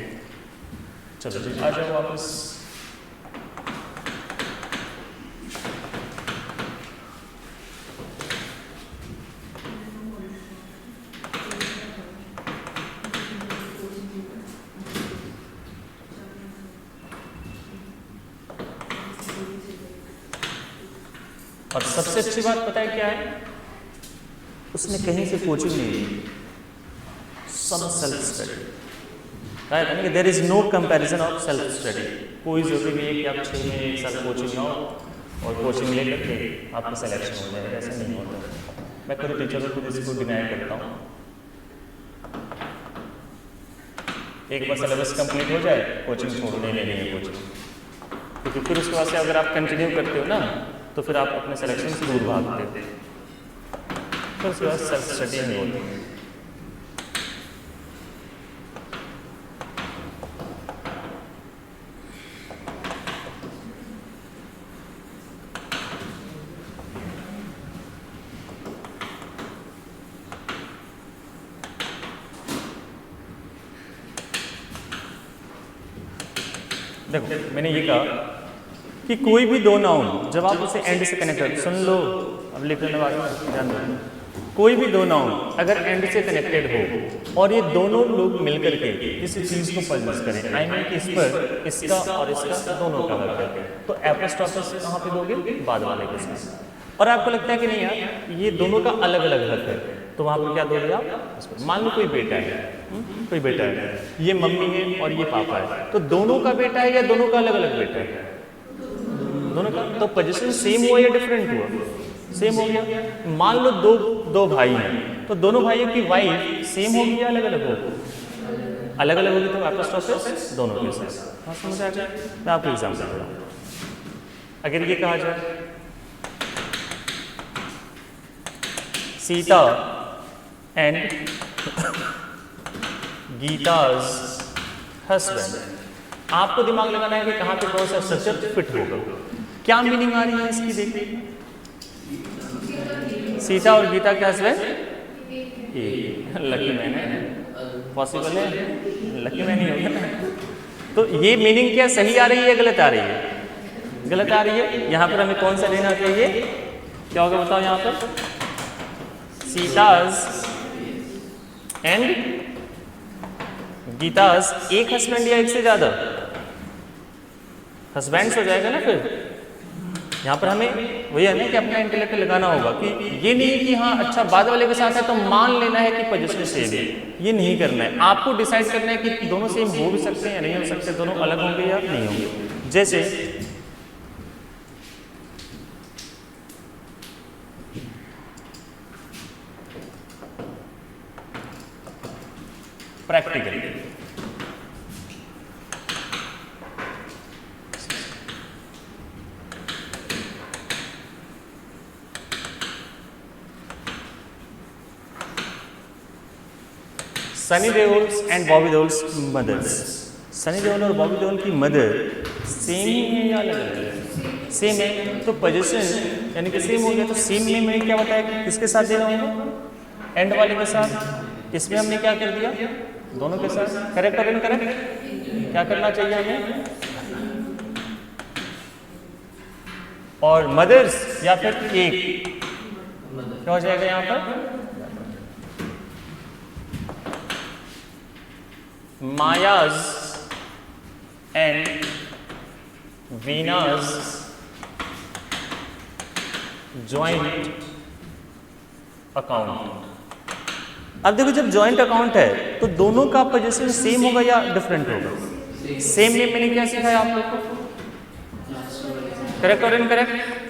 चलो जी आ जाओ वापस। और सबसे अच्छी बात पता है क्या है? उसने कहीं से कोचिंग नहीं ली, सब सेल्फ स्टडी। कहा था ना कि there is no comparison of self study. कोई जरूरी नहीं है कि आप 6 महीने 1 साल कोचिंग लो और कोचिंग लेकर के आपका सिलेक्शन हो जाए, ऐसा नहीं होता। मैं खुद टीचर को इसको डिनाई करता हूँ। एक बार सिलेबस कंप्लीट हो जाए कोचिंग छोड़ने लेनी है कोचिंग, क्योंकि फिर उसके बाद से अगर आप कंटिन्यू करते हो ना तो फिर आप अपने सिलेक्शन से दूर भागते हो, फिर उसके बाद सेल्फ स्टडी नहीं होती। देखो मैंने ये कहा कि कोई भी 2 नाउन जब आप उसे एंड से कनेक्ट कर, सुन लो अब लिखने लगा ध्यान दो, कोई भी 2 नाउन अगर एंड से कनेक्टेड हो और ये दोनों लोग मिलकर के किसी चीज को पॉजिटिव करें, आई मीन कि इस पर इसका और इसका दोनों का हक है, तो एपोस्ट्रोफी कहाँ पे दोगे? बाद वाले के साथ। और आपको लगता है कि नहीं यार ये दोनों का अलग अलग हक है, तो वहाँ पर क्या दोगे आप? मान लो कोई बेटा है, कोई बेटा है, ये मम्मी है और ये पापा है, तो दोनों का बेटा है या दोनों का अलग अलग बेटा है? दोनों का। तो पोजीशन सेम हुआ या डिफरेंट हुआ? सेम हो गया। मान लो दो भाई हैं, तो दोनों भाइयों की वाइफ सेम होगी या अलग अलग होगी? अलग अलग होगी, तो एपोस्ट्रोफी दोनों के साथ। हाँ समझ आ जाए। मैं आपको एग्जाम्पल दे रहा हूँ। अगर ये कहा जाए सीता एंड गीता's husband, आपको दिमाग लगाना है कि कहाँ पे कौन सा सब्जेक्ट फिट होगा। क्या मीनिंग आ रही है इसकी? देखिए सीता और गीता के हस्बैंड एक लकी मैन है, पॉसिबल है, लकी मैन ही होगा ना। तो ये मीनिंग क्या सही आ रही है गलत आ रही है? गलत आ रही है। यहाँ पर हमें कौन सा लेना चाहिए? क्या होगा बताओ यहाँ पर? सीताज एंड गीताज एक हस्बैंड या एक से ज्यादा हस्बैंड्स हो जाएगा ना। फिर यहाँ पर हमें वही है ना कि अपना इंटेलेक्ट लगाना होगा कि ये नहीं कि हाँ अच्छा बाद वाले के साथ है तो मान लेना है कि पोजीशन सेम है, ये नहीं करना है। आपको डिसाइड करना है कि दोनों सेम हो भी सकते हैं या नहीं हो सकते, दोनों अलग होंगे या नहीं होंगे। जैसे practical Sunny Deol and Bobby Deol's mother's, Sunny Deol और बॉबी देओल की मदर सेम ही है या अलग अलग है? सेम है, तो पोजीशन यानी कि सेम हो गया। तो सेम में मैंने क्या बताया कि किसके साथ देना होगा? एंड वाले के साथ। इसमें हमने क्या कर दिया? दोनों के साथ। करेक्ट और इनकरेक्ट क्या करना चाहिए हमें? और मदर्स या फिर एक क्या हो जाएगा यहाँ पर? Maya's and Veena's joint account. अब देखो जब जॉइंट अकाउंट है तो दोनों का पोजीशन सेम होगा या डिफरेंट होगा? सेम में मैंने क्या सिखाया आप लोग को? करेक्ट और इनकरेक्ट?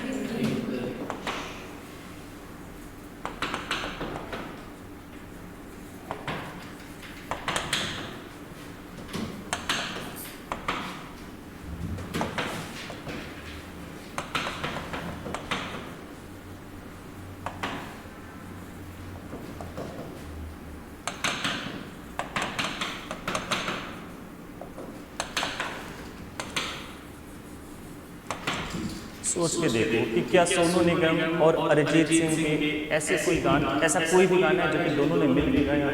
सोच के देखो कि क्या सोनू निगम और अरिजीत सिंह के ऐसे कोई गाना, ऐसा कोई भी गाना है जो कि दोनों ने मिल के गाया?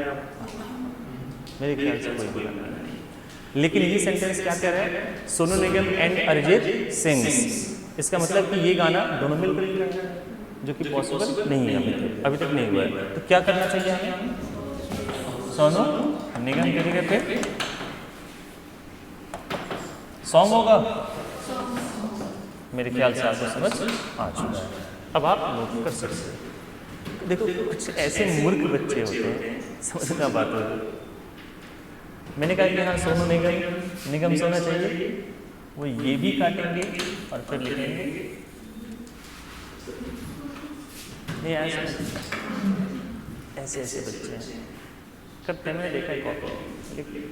मेरे ख्याल से कोई भी गाना नहीं। लेकिन ये सेंटेंस क्या कह रहा है? सोनू निगम एंड अरिजीत सिंह। इसका मतलब कि ये गाना दोनों मिलकर ही गाया, जो कि पॉसिबल नहीं है अभी तक नहीं हुआ है। तो क्या करना चाहिए हमें? सोनू निगम की जगह पे सॉन्ग होगा। मेरे ख्याल से आपको समझ आ चुका है। अब आप नोट कर सकते हैं। देखो कुछ ऐसे मूर्ख बच्चे होते हैं, समझना बात है। मैंने कहा कि हाँ सोनू निगम सोना चाहिए, वो ये भी काटेंगे और फिर लिखेंगे नहीं। ऐसे ऐसे बच्चे हैं करते हैं, मैंने देखा है कॉपी।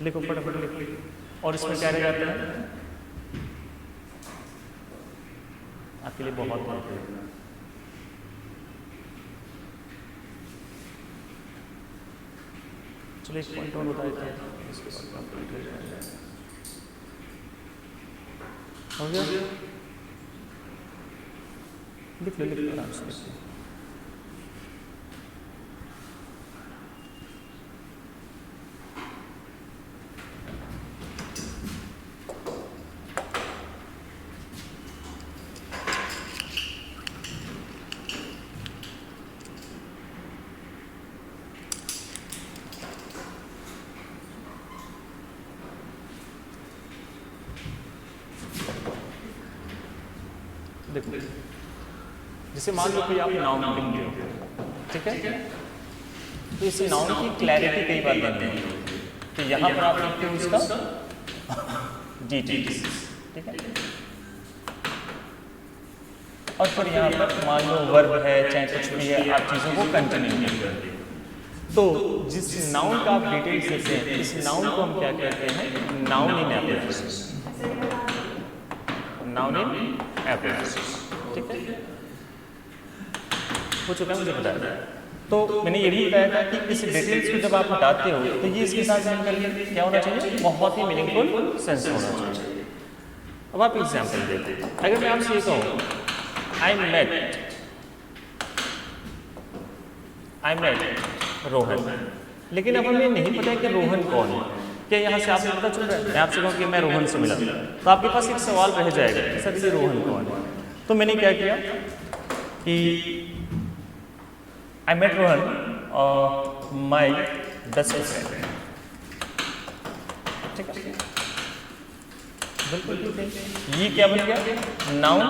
लिखो फटाफट लिखो। और इसमें क्या रह जाता है आपके लिए बहुत महत्वपूर्ण। चलो एक पॉइंट और बता देते हैं, इसके बाद कंप्लीट हो जाएगा। हो गया? लिख लो आराम से लिख लो। देखो जैसे मान लो कि आप नाउन लिख रहे हो, ठीक है, तो इस नाउन की क्लैरिटी कई बार देते हैं, तो यहाँ पर आप लिखते हो उसका डिटेल्स, ठीक है, और फिर यहाँ पर मान लो वर्ब है चाहे कुछ भी है, आप चीज़ों को कंटिन्यू करते हैं। तो जिस नाउन का आप डिटेल्स देते हैं, इस नाउन को हम क्या कहते हैं? Noun in application, noun in application, ठीक है, हो चुका है, मुझे बताया। तो मैंने ये भी बताया था कि इस डिटेल्स को जब आप हटाते हो तो ये इसके साथ मिलकर क्या होना चाहिए? बहुत ही मीनिंगफुल सेंस होना चाहिए। अब आप एग्जाम्पल देते हैं, अगर मैं आपसे ये कहूँ आई मेट रोहन, लेकिन अब हमें नहीं पता है कि रोहन कौन है। क्या यहाँ से आपको पता चल रहा है? मैं आपसे कहूँ कि मैं रोहन से मिला, तो आपके पास एक सवाल रह जाएगा कि सर ये रोहन कौन है। तो मैंने क्या किया कि I met Rohan my best friend, ठीक है, बिल्कुल ठीक है। ये क्या बन गया? Noun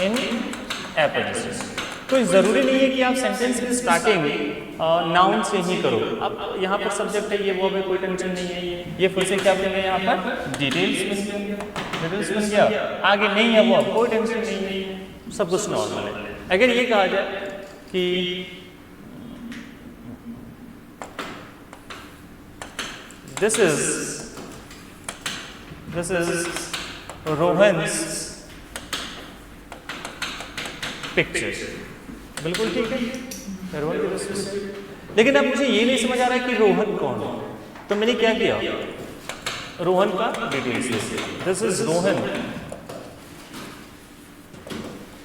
in application. तो ज़रूरी नहीं है कि आप सेंटेंस की स्टार्टिंग नाउन से ही करो। अब यहाँ पर सब्जेक्ट है, ये वो भी कोई टेंशन नहीं है। ये फिर से क्या बन गया? यहाँ पर डिटेल्स बन गया, डिटेल्स बन गया, आगे नहीं है वो, कोई टेंशन नहीं है, सब कुछ नॉर्मल है। अगर ये कहा जाए कि दिस इज रोहन्स पिक्चर, बिल्कुल ठीक है, रोहन की तस्वीर। लेकिन अब मुझे ये नहीं समझ आ रहा है कि रोहन कौन है, तो मैंने क्या किया? रोहन का डिटेल्स, दिस इज रोहन,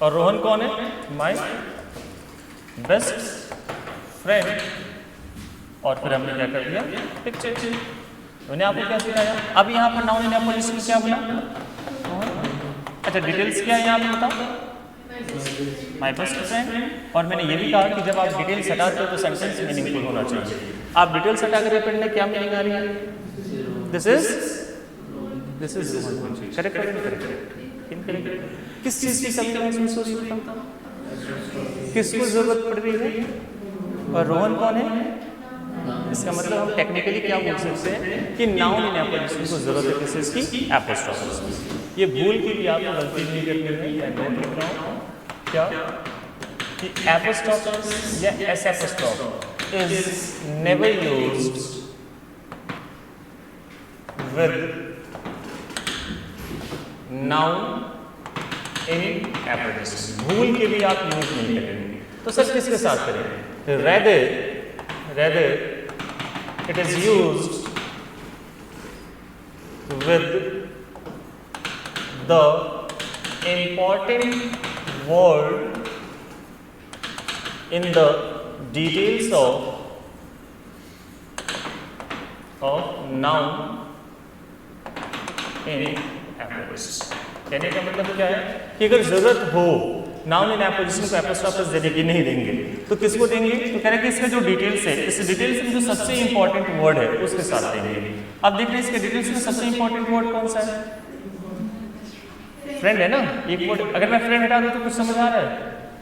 और रोहन कौन है? माय बेस्ट फ्रेंड, और फिर हमने क्या कर दिया? पिक्चर। मैंने आपको क्या सिखाया? अब यहाँ पर नाउन इन एप्लीकेशन क्या बना? अच्छा, डिटेल्स क्या है यहाँ पे बताओ? My best friend. और मैंने ये भी कहा कि जब आप डिटेल्स हटाते हो तो सेंटेंस मीनिंगफुल होना चाहिए। आप डिटेल्स हटा कर पढ़ने क्या मीनिंग आ रही है? दिस इज रोहन, करेक्ट और इनकरेक्ट? इनकरेक्ट। किस चीज़ की कमी महसूस हो रही है? किसको जरूरत पड़ रही है? और रोहन कौन है? इसका मतलब हम टेक्निकली क्या बोल सकते हैं कि नाउन इन एप्लीकेशन को जरूरत है किस चीज़ की? एपोस्ट्रोफ। ये भूल के लिए आपको गलती नहीं करनी है, मैं नोट लिख रहा हूँ क्या कि एपोस्ट्रोफ या S apostrophe is never used with noun in application. भूल के लिए आप यूज नहीं करेंगे। तो सर किसके साथ करेंगे? rather it is used with the important word in the details of noun in application। कहने का मतलब क्या है कि अगर जरूरत हो नाउन इन एप्लीकेशन को एपोस्ट्रोफ देने की, नहीं देंगे तो किसको देंगे? तो कह रहे हैं कि इसका जो डिटेल्स है, इस डिटेल्स में जो सबसे इंपॉर्टेंट वर्ड है उसके साथ देंगे। अब देख रहे हैं इसके डिटेल्स में सबसे इंपॉर्टेंट वर्ड कौन सा है? फ्रेंड है ना। एक वर्ड अगर मैं फ्रेंड हटा दूं तो कुछ समझ आ रहा है?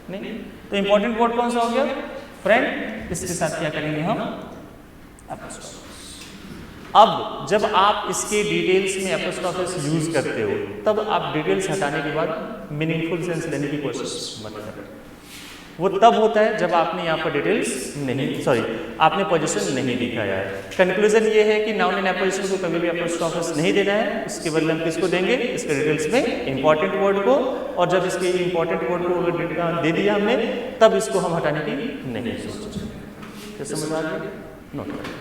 नहीं। तो इंपॉर्टेंट वर्ड कौन सा हो गया? फ्रेंड। इसके साथ क्या करेंगे हम? एपोस्ट्रोफ। अब जब आप इसके डिटेल्स में एपोस्ट्रोफिस यूज करते हो तब आप डिटेल्स हटाने के बाद मीनिंगफुल सेंस लेने की कोशिश मत करें। वो तब होता है जब आपने यहाँ पर डिटेल्स आपने पोजीशन नहीं दिखाया है। कंक्लूजन ये है कि नाउन इन एपोजिशन को कभी भी एपोस्ट्रोफिस नहीं देना है, इसके बदले हम किसको देंगे, इसके डिटेल्स में इंपॉर्टेंट वर्ड को, और जब इसके इंपॉर्टेंट वर्ड को अगर दे दिया हमने तब इसको हम हटाने की नहीं सोचेंगे। समझ आ गया? नोट करें।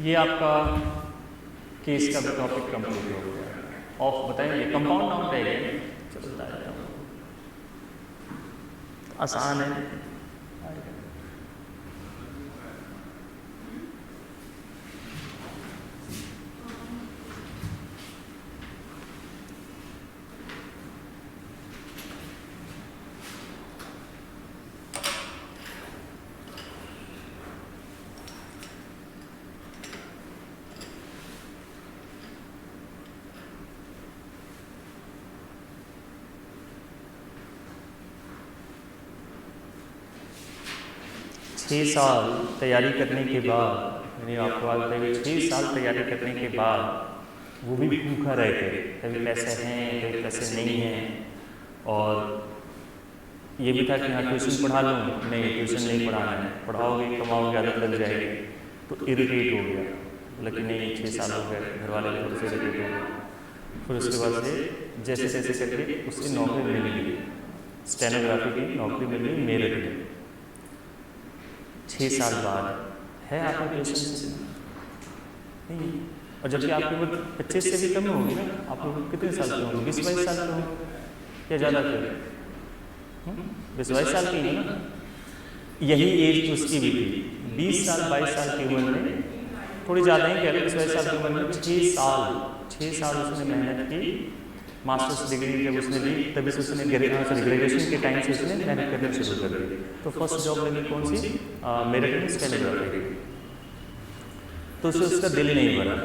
ये आपका केस का भी टॉपिक कंप्लीट हो गया। ऑफ बताएंगे, कंपाउंड नाउन रह गए, चलो बता देता हूँ, आसान है। 6 साल तैयारी करने के बाद, मैंने आपको बात बताई, 6 साल तैयारी करने के बाद वो भी भूखा रह गए, कभी पैसे हैं कभी पैसे नहीं हैं, और ये भी था कि हाँ ट्यूशन पढ़ा लूँ, नहीं ट्यूशन नहीं पढ़ाना है, पढ़ाओगे कमाओगे आदत लग जाएगी, तो इरिटेट हो गया, लेकिन नहीं 6 साल हो गए, घर वाले भी थोड़े से इरिटेट हो गए। फिर उसके बाद से जैसे जैसे करके उसकी नौकरी मिल गई, स्टेनोग्राफी की नौकरी मिल गई मेरठ में। 6 साल बाद है आपका पेशेंस नहीं, और जबकि आपकी उम्र 25 से भी कम होगी ना, आप लोग कितने साल के होंगे, 20-22 साल के होंगे या ज़्यादा फिर 20-22 साल की है ना, यही एज उसकी भी थी। 20 साल 22 साल की उम्र में, थोड़ी ज़्यादा ही कह लो, 20-22 साल की उम्र में 6 साल उसने मेहनत की। मास्टर्स डिग्री जब उसने ली तभी से उसने ग्रेजुएशन के टाइम से उसने मेहनत करना शुरू कर दी। तो फर्स्ट जॉब लगी कौन सी, मेरठ में स्टेनोग्राफी। तो उससे उसका दिल नहीं भरा,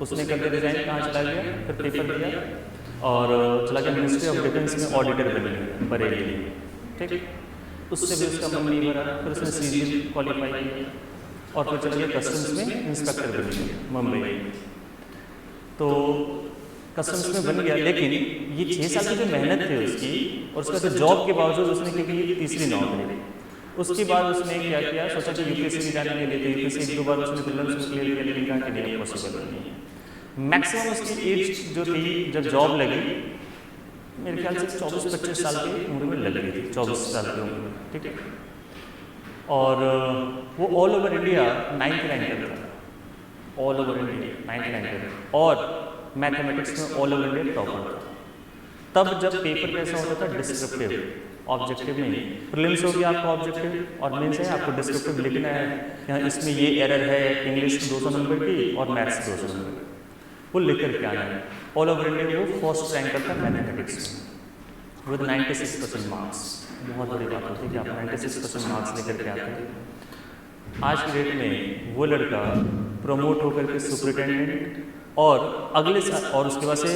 उसने करके रिजाइन कहाँ चला गया, फिर पेपर दिया और चला गया मिनिस्ट्री ऑफ डिफेंस में ऑडिटर बन गया बरेली में, ठीक। उससे भी उसका मन नहीं भरा, फिर उसने सीजीएल क्वालिफाई किया और फिर चला गया कस्टम्स में इंस्पेक्टर बन गया मुंबई। तो कस्टम्स में बन गया, लेकिन ये 6 साल की जो मेहनत थी उसकी और उसका जॉब के बावजूद उसने, क्योंकि ये तीसरी नौकरी, उसके बाद उसने क्या किया, सोचा कि यूपीएससी भी जाने के लिए, यूपीएससी 1-2 बार उसने प्रीलिम्स में क्लियर किया, लेकिन कहा कि नहीं पॉसिबल नहीं है। मैक्सिमम उसकी एज जो थी जब जॉब लगी, मेरे ख्याल से 24-25 साल की उम्र में लग गई थी, 24 साल की उम्र में, ठीक है। और वो all over India 9th ranker था, all over India 9th ranker, और मैथमेटिक्स में ऑल ओवर इंडिया टॉपर था। तब जब पेपर कैसा होता था, डिस्क्रिप्टिव, ऑब्जेक्टिव नहीं। प्रीलिम्स हो गया आपका ऑब्जेक्टिव और मेंस है आपको डिस्क्रिप्टिव लिखना है, यहाँ इसमें ये एरर है, इंग्लिश 200 नंबर की और मैथ्स 200 नंबर की, वो लिख कर के आना है। ऑल ओवर इंडिया वो फर्स्ट रैंकर था मैथमेटिक्स में विद 96% मार्क्स। बहुत बड़ी बात होती है कि आप 96% मार्क्स लेकर के आते हैं। आज की डेट में वो लड़का प्रमोट होकर के सुपरिटेंडेंट, और अगले साल, और उसके बाद से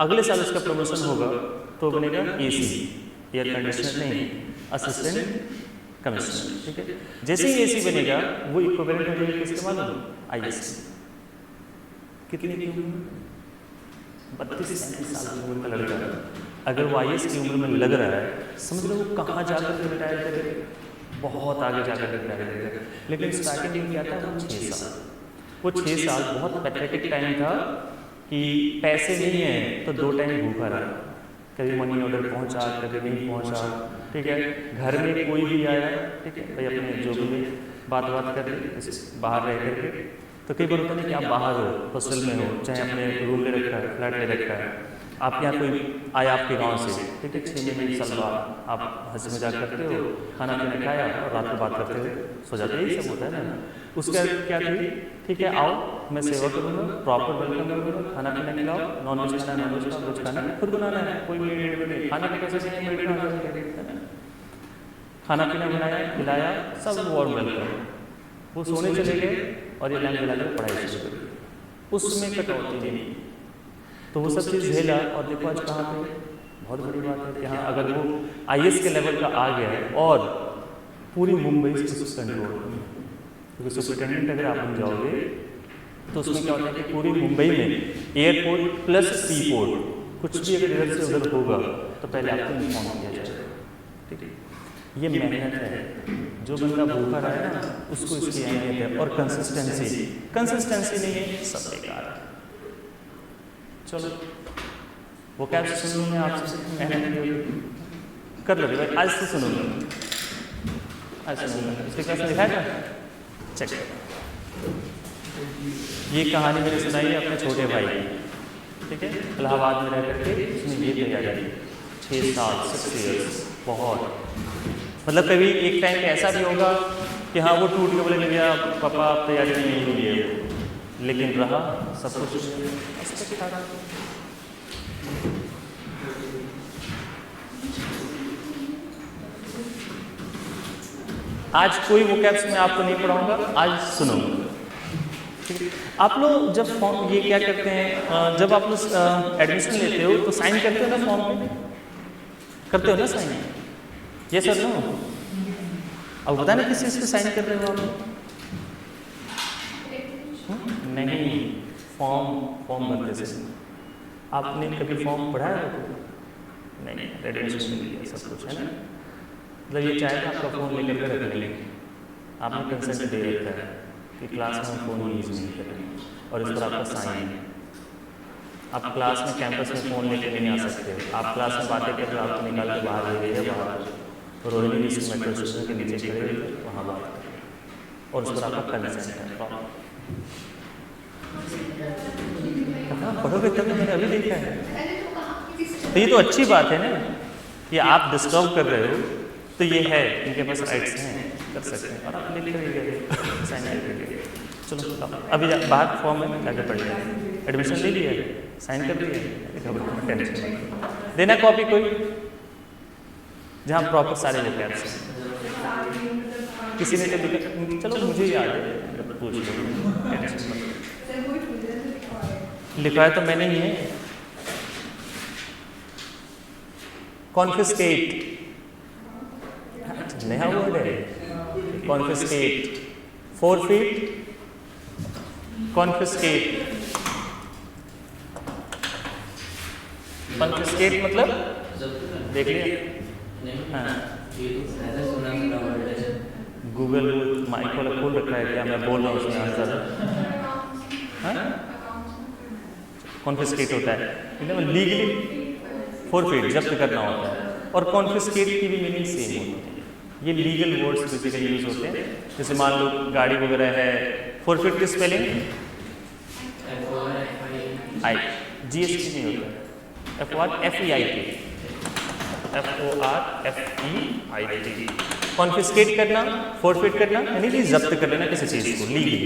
अगले साल उसका प्रमोशन होगा तो बनेगा एसी, एयर कंडीशनर नहीं, असिस्टेंट कमिश्नर, ठीक है। जैसे ही एसी बनेगा वो इक्विवेलेंट हो जाएगा किसके मालूम, आईएएस। कितनी की उम्र, 32-37 साल की उम्र का लड़का, अगर वो आईएएस की उम्र में लग रहा है, समझ लो वो कहाँ जाकर रिटायर करेगा, बहुत आगे जाकर रिटायर करेगा। लेकिन स्टार्टिंग में क्या था, वो 6 साल, वो 6 साल बहुत पैथेटिक टाइम था कि पैसे नहीं है तो 2 टाइम भूखा रहा, कभी मनी ऑर्डर पहुंचा कभी नहीं पहुंचा, ठीक है। घर में कोई भी आया, ठीक है भाई, अपने जो भी बात कर रहे बाहर रह करके, तो कई बार होता नहीं कि आप बाहर हो, हॉस्टल में हो, चाहे अपने रूम ले रखा है, फ्लैट ले रखा है, आपके यहाँ कोई आया आपके गांव से, ठीक है, 6 महीने 1 साल बाद आप हंसी मजाक करते हो, खाना पीना खाया और रात को बात करते हुए सो जाते, यही सब होता है ना। उसका क्या थी, ठीक है आओ मैं सेवा करूँगा, प्रॉपर वेलकम करूँगा, खाना पीना खिलाओ, नॉन वेज खाना नॉन वेज खाओ, वेज खाना खुद बनाना है, कोई मेड खाना का कैसे नहीं, मेड बना खाना पीना बनाया खिलाया, सब वार्म वेलकम। वो सोने चले गए और ये लैंप जला कर पढ़ाई शुरू कर दी, उसमें कटौती नहीं। तो वो सब चीज़ झेला और देखो आज कहाँ पे, बहुत बड़ी बात है कि हाँ अगर वो IAS के लेवल का आ गया है और पूरी मुंबई से कंट्रोल, क्योंकि सुपरिटेंडेंट अगर आप बन जाओगे तो उसमें क्या होता है कि पूरी मुंबई में एयरपोर्ट प्लस सी पोर्ट कुछ भी अगर इधर से उधर होगा तो पहले आपको इन्फॉर्म किया जाएगा, ठीक है। ये मेहनत है, जो बंदा भूखा रहा है ना उसको इसकी अहमियत है। और कंसिस्टेंसी नहीं है सब बेकार है। चलो वो क्या सुन लूँ मैं आपसे, मेहनत कर लो भाई, आज से सुनूंगा, आज सुनूंगा। इसके क्लास में दिखाएगा, चेक। ये कहानी मैंने सुनाई है अपने छोटे भाई की, ठीक है, इलाहाबाद में रह करके उसने ये तैयारी 6 साल 6 ईयर्स, बहुत मतलब कभी एक टाइम पे ऐसा भी होगा कि हाँ वो टूट के बोले भैया पापा आप तैयारी नहीं हुई है, लेकिन रहा सब कुछ। आज कोई वोकैब्स मैं आपको नहीं पढ़ाऊंगा, आज सुनो। आप लोग जब फॉर्म ये क्या करते हैं, जब आप लोग एडमिशन लेते हो तो साइन करते हो ना फॉर्म में, करते हो ना साइन, ये सर नो। अब बता ना किस चीज़ पे साइन कर रहे हो आप? नहीं, फॉर्म भरते से आपने कभी फॉर्म पढ़ा है? नहीं, एडमिशन मिल गया सब कुछ है ना। मतलब ये चाहे तो आपका फ़ोन लेकर के रख लेंगे, आपने कंसेंट दे रखा है कि क्लास में फ़ोन यूज़ नहीं करेंगे और इस पर आपका साइन है। आप क्लास में कैंपस में फ़ोन लेकर नहीं आ सकते, आप क्लास में बातें कर रहे हो, आपको निकाल के बाहर ले गए, बाहर रोहिणी रिस्क मेट्रो स्टेशन के नीचे खड़े हुए वहाँ बात, और उस पर आपका कंसेंट है। कहाँ पढ़ोगे तब? मैंने अभी देखा है। तो ये तो अच्छी बात है ना कि आप डिस्टर्ब कर रहे हो, तो ये है इनके पास राइट्स हैं, कर सकते हैं, और आप लिख रहे साइन करेंगे। चलो अभी बाहर फॉर्म में जाकर पढ़िए, एडमिशन ले लिया है, साइन कर दिया, टेंशन देना कॉपी कोई जहाँ प्रॉपर सारे वोकैब्स हैं। किसी ने जब लिखा, चलो मुझे याद है, पूछ लो, लिखवाया तो मैंने ही है। कॉन्फिस्केट नया वर्ड है, कॉन्फिस्केट, फोरफीट, कॉन्फिस्केट। कॉन्फिस्केट मतलब देख लिया? हाँ, गूगल माइक वाला खोल रखा है क्या? मैं बोल रहा हूँ उसमें आंसर। हाँ, कॉन्फिस्केट होता है मतलब लीगली फोरफीट जब्त करना होता है, और कॉन्फिस्केट की भी मीनिंग सेम होती है। ये लीगल वर्ड्स बेसिकली यूज होते हैं। जैसे मान लो गाड़ी वगैरह है, फोरफीट की स्पेलिंग आई, GST नहीं होता, FORFEIT, कॉन्फिस्केट करना, फोरफीट करना यानी कि जब्त कर लेना किसी चीज को लीगली।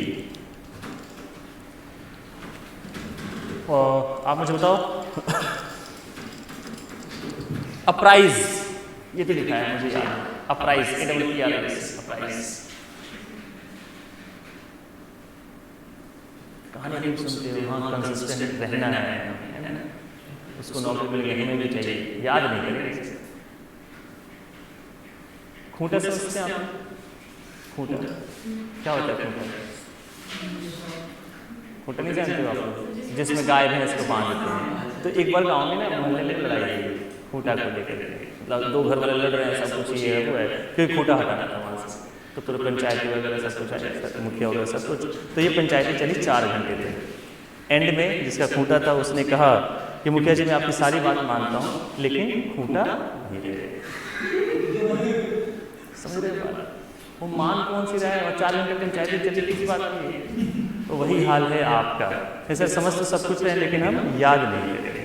आप मुझे बताओ, अप्राइज, ये तो लिखा है मुझे याद, अप्राइज, APPRIZE, अप्राइज। कहानी नहीं सुनते हो, हाँ कंसिस्टेंट रहना है ना, उसको नौकरी मिल गई, हमें भी चाहिए, याद नहीं करें। खूंटा समझते हैं आप? खूंटा क्या होता है? खूंटा नहीं जानते हो आप? जिसमें गाय भैंस को बांध देते हैं। तो एक बार गाँव में ना मोहल्ले में लड़ाई हुई खूंटा को लेकर, मतलब 2 घर वाले लड़ रहे हैं, सब कुछ ये है वो है, फिर खूंटा हटाना था वहाँ से, तो पूरे पंचायत वगैरह सब कुछ आया, मुखिया वगैरह सब कुछ। तो ये पंचायतें चली 4 घंटे थे। एंड में जिसका खूंटा था उसने कहा कि मुखिया जी मैं आपकी सारी बात मानता हूँ, लेकिन खूंटा नहीं दे। समझ रहे हो? वो मान कौन सी रहा है, और 4 घंटे पंचायत चली किसी बात की। तो वही हाल है आपका। सर समझ तो सब कुछ है, लेकिन हम याद नहीं करें।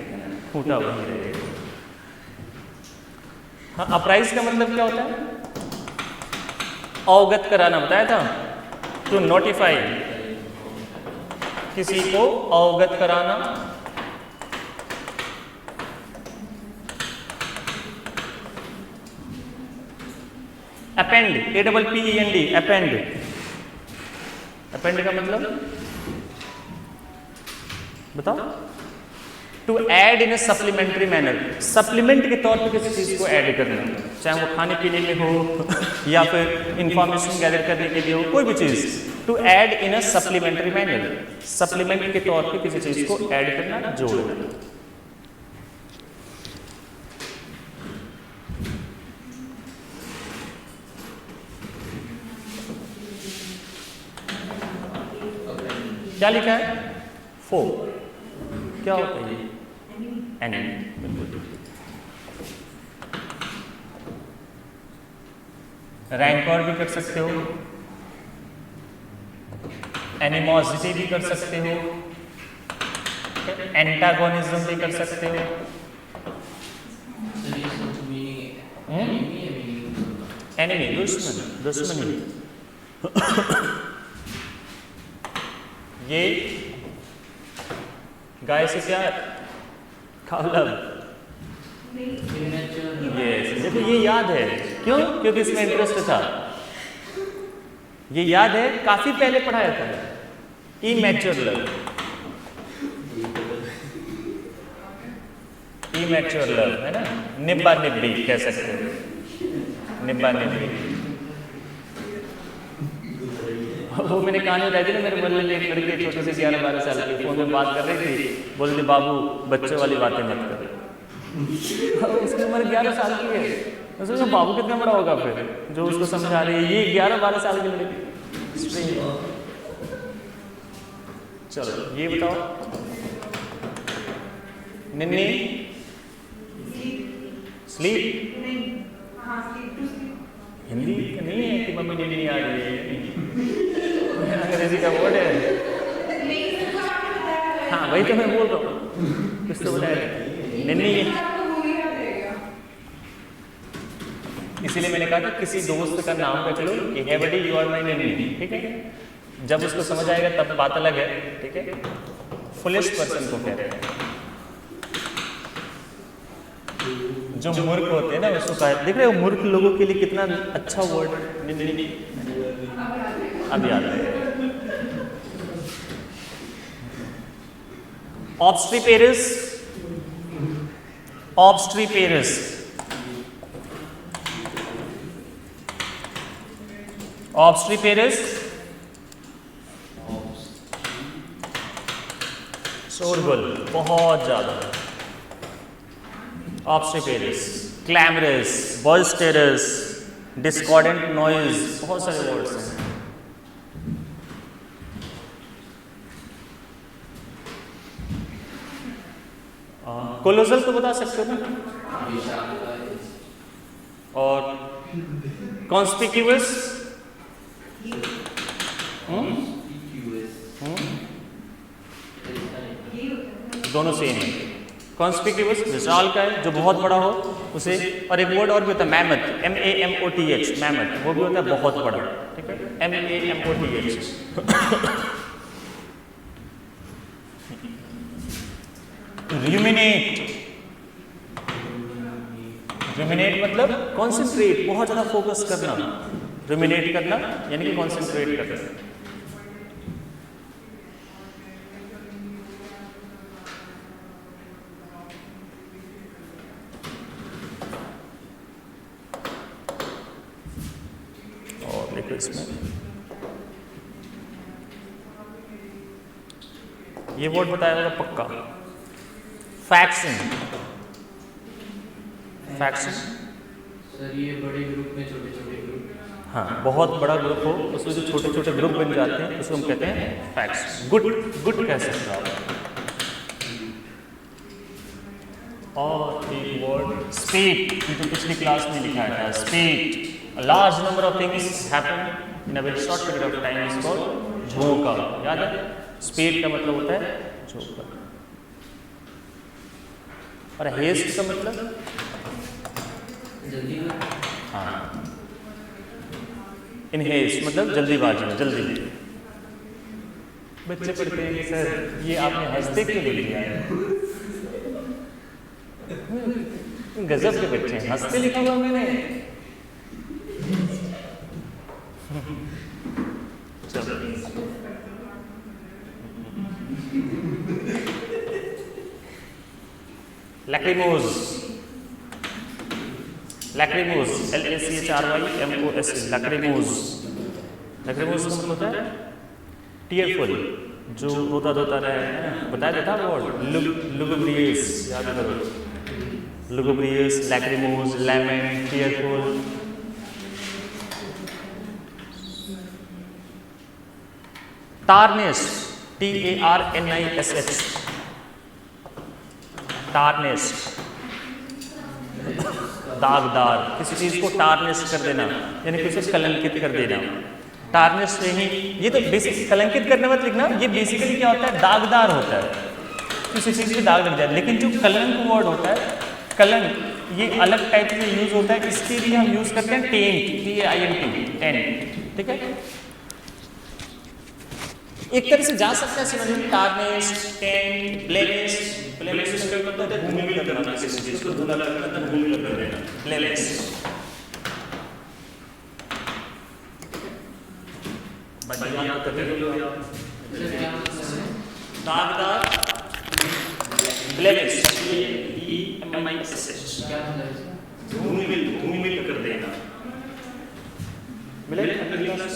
खूंटा वहीं रहेगा। हाँ, अपराइज का मतलब क्या होता है? अवगत कराना, बताया था, टू नोटिफाई, किसी को अवगत कराना। अपेंड, APPEND, अपेंड, अपेंड का मतलब बताओ? To add in a supplementary manner, supplement के तौर पर किसी चीज को ऐड करना, चाहे वो खाने पीने में हो या फिर इंफॉर्मेशन गैदर करने के लिए हो, कोई भी चीज। To add in a supplementary manner, supplement के तौर पे किसी चीज को ऐड करना, जोड़ना। क्या लिखा है? 4, क्या होता है ये? एनिमी, बिल्कुल। रैंकर भी कर सकते हो, एनिमोसिटी भी कर सकते हो, एंटागोनिज्म भी कर सकते हो। एनिमी, दुश्मन, दुश्मनी। ये गाय से क्या मतलब? देखो ये याद है, क्यों? क्योंकि इसमें इंटरेस्ट था। ये याद है, काफी पहले पढ़ाया था। इमैच्योर लव, इमैच्योर लव है ना, निब्बा निब्बी कह सकते हैं, निब्बा निब्बी। वो मैंने कहानी बताई थी ना, मेरे मोहल्ले में एक लड़की छोटे से 11-12 साल की फोन में बात कर रही थी, बोलती बाबू बच्चे वाली बातें मत कर। उसकी उम्र 11 साल की है। मैं सोचा बाबू कितना बड़ा होगा फिर जो उसको समझा रही है, ये 11-12 साल की लड़की। चलो ये बताओ, निन्नी स्लीप, हिंदी नहीं है कि मम्मी निन्नी आ रही है, अंग्रेजी का वर्ड है। हाँ वही तो मैं बोल रहा हूँ, कुछ तो बताया निन्नी। इसीलिए मैंने कहा था किसी दोस्त का नाम रख लो कि हे बडी यू आर माय निन्नी, ठीक है? जब उसको समझ आएगा तब बात अलग है, ठीक है? फुलिश पर्सन को कहते हैं, जो मूर्ख होते हैं ना उसको कहते। देख रहे हो मूर्ख लोगों के लिए कितना अच्छा वर्ड निन्नी, अब याद है। ऑब्स्ट्रीपेरस, ऑब्स्ट्रीपेरस, ऑब्स्ट्रीपेरस, शोरगुल बहुत ज्यादा। ऑब्स्ट्रीपेरस, क्लैमरस, बॉइस्टेरस, डिस्कॉर्डेंट नॉइज, बहुत सारे वर्ड्स हैं। कोलोजल तो बता सकते हो ना? और कॉन्स्पिक्यूअस, दोनों सेम है। कॉन्स्पिक्यूअस विशाल का है, जो बहुत बड़ा हो उसे। और एक वर्ड और भी होता है मैमथ, MAMOTH, मैमथ, वो भी होता है बहुत बड़ा, ठीक है? MAMOTH। रूमिनेट, रूमिनेट मतलब कॉन्सेंट्रेट, बहुत ज्यादा फोकस करना। रूमिनेट करना यानी कि कॉन्सेंट्रेट करना। और देखो इसमें ये वर्ड बताया होगा पक्का, फैक्शन। फैक्शन सर ये बड़े ग्रुप में छोटे छोटे ग्रुप, हाँ बहुत बड़ा ग्रुप हो उसमें जो छोटे छोटे ग्रुप बन जाते हैं उसको हम कहते हैं फैक्शन। गुट, गुट कह सकते हो आप। और एक वर्ड स्पीड, ये तो पिछली क्लास में लिखा था, speed. A large number of things happen in a very short period of time is called झोंका। याद है? स्पीड का मतलब होता है झोंका। और हेस्ट का मतलब जल्दी में। हाँ, इन हेस्ट मतलब जल्दीबाजी में, जल्दी। बच्चे पढ़ते हैं कि सर ये आपने हंसते क्यों लिख दिया है? गजब के बच्चे हैं, हंसते लिखा हुआ मैंने। चलो लैक्रिमोज, लैक्रिमोज, LACHRYMOS, लैक्रिमोज। लैक्रिमोज का मतलब होता है टीयरफुल, जो रोता धोता रहे। बताया था वर्ड लुगुब्रियस, याद करो, lugubrious, lachrymose, lemon, tearful. Tarnish, TARNISH, tarnish, दागदार, किसी चीज को टार्निश कर देना यानी कि उसे कलंकित कर देना। टार्निश से ही, ये तो बेसिक, कलंकित करने मत लिखना, ये बेसिकली क्या होता है, दागदार होता है, किसी चीज पे दाग लग जाए। लेकिन जो कलंक वर्ड होता है, कलंक ये अलग टाइप से यूज होता है, इसके लिए हम यूज करते हैं टेंट, TAINT, ठीक है। एक तरह से जा सकता है synonym, tarnish, tent, blemish. Blemish का मतलब है भूमि में करना, किसी चीज को धुला करना, भूमि में कर देना, ब्लेमिश। बढ़िया तो कर लो आप। दागदार, ब्लेमिश, BLEMISH, क्या मतलब है? भूमि में कर देना। मिले अगली क्लास।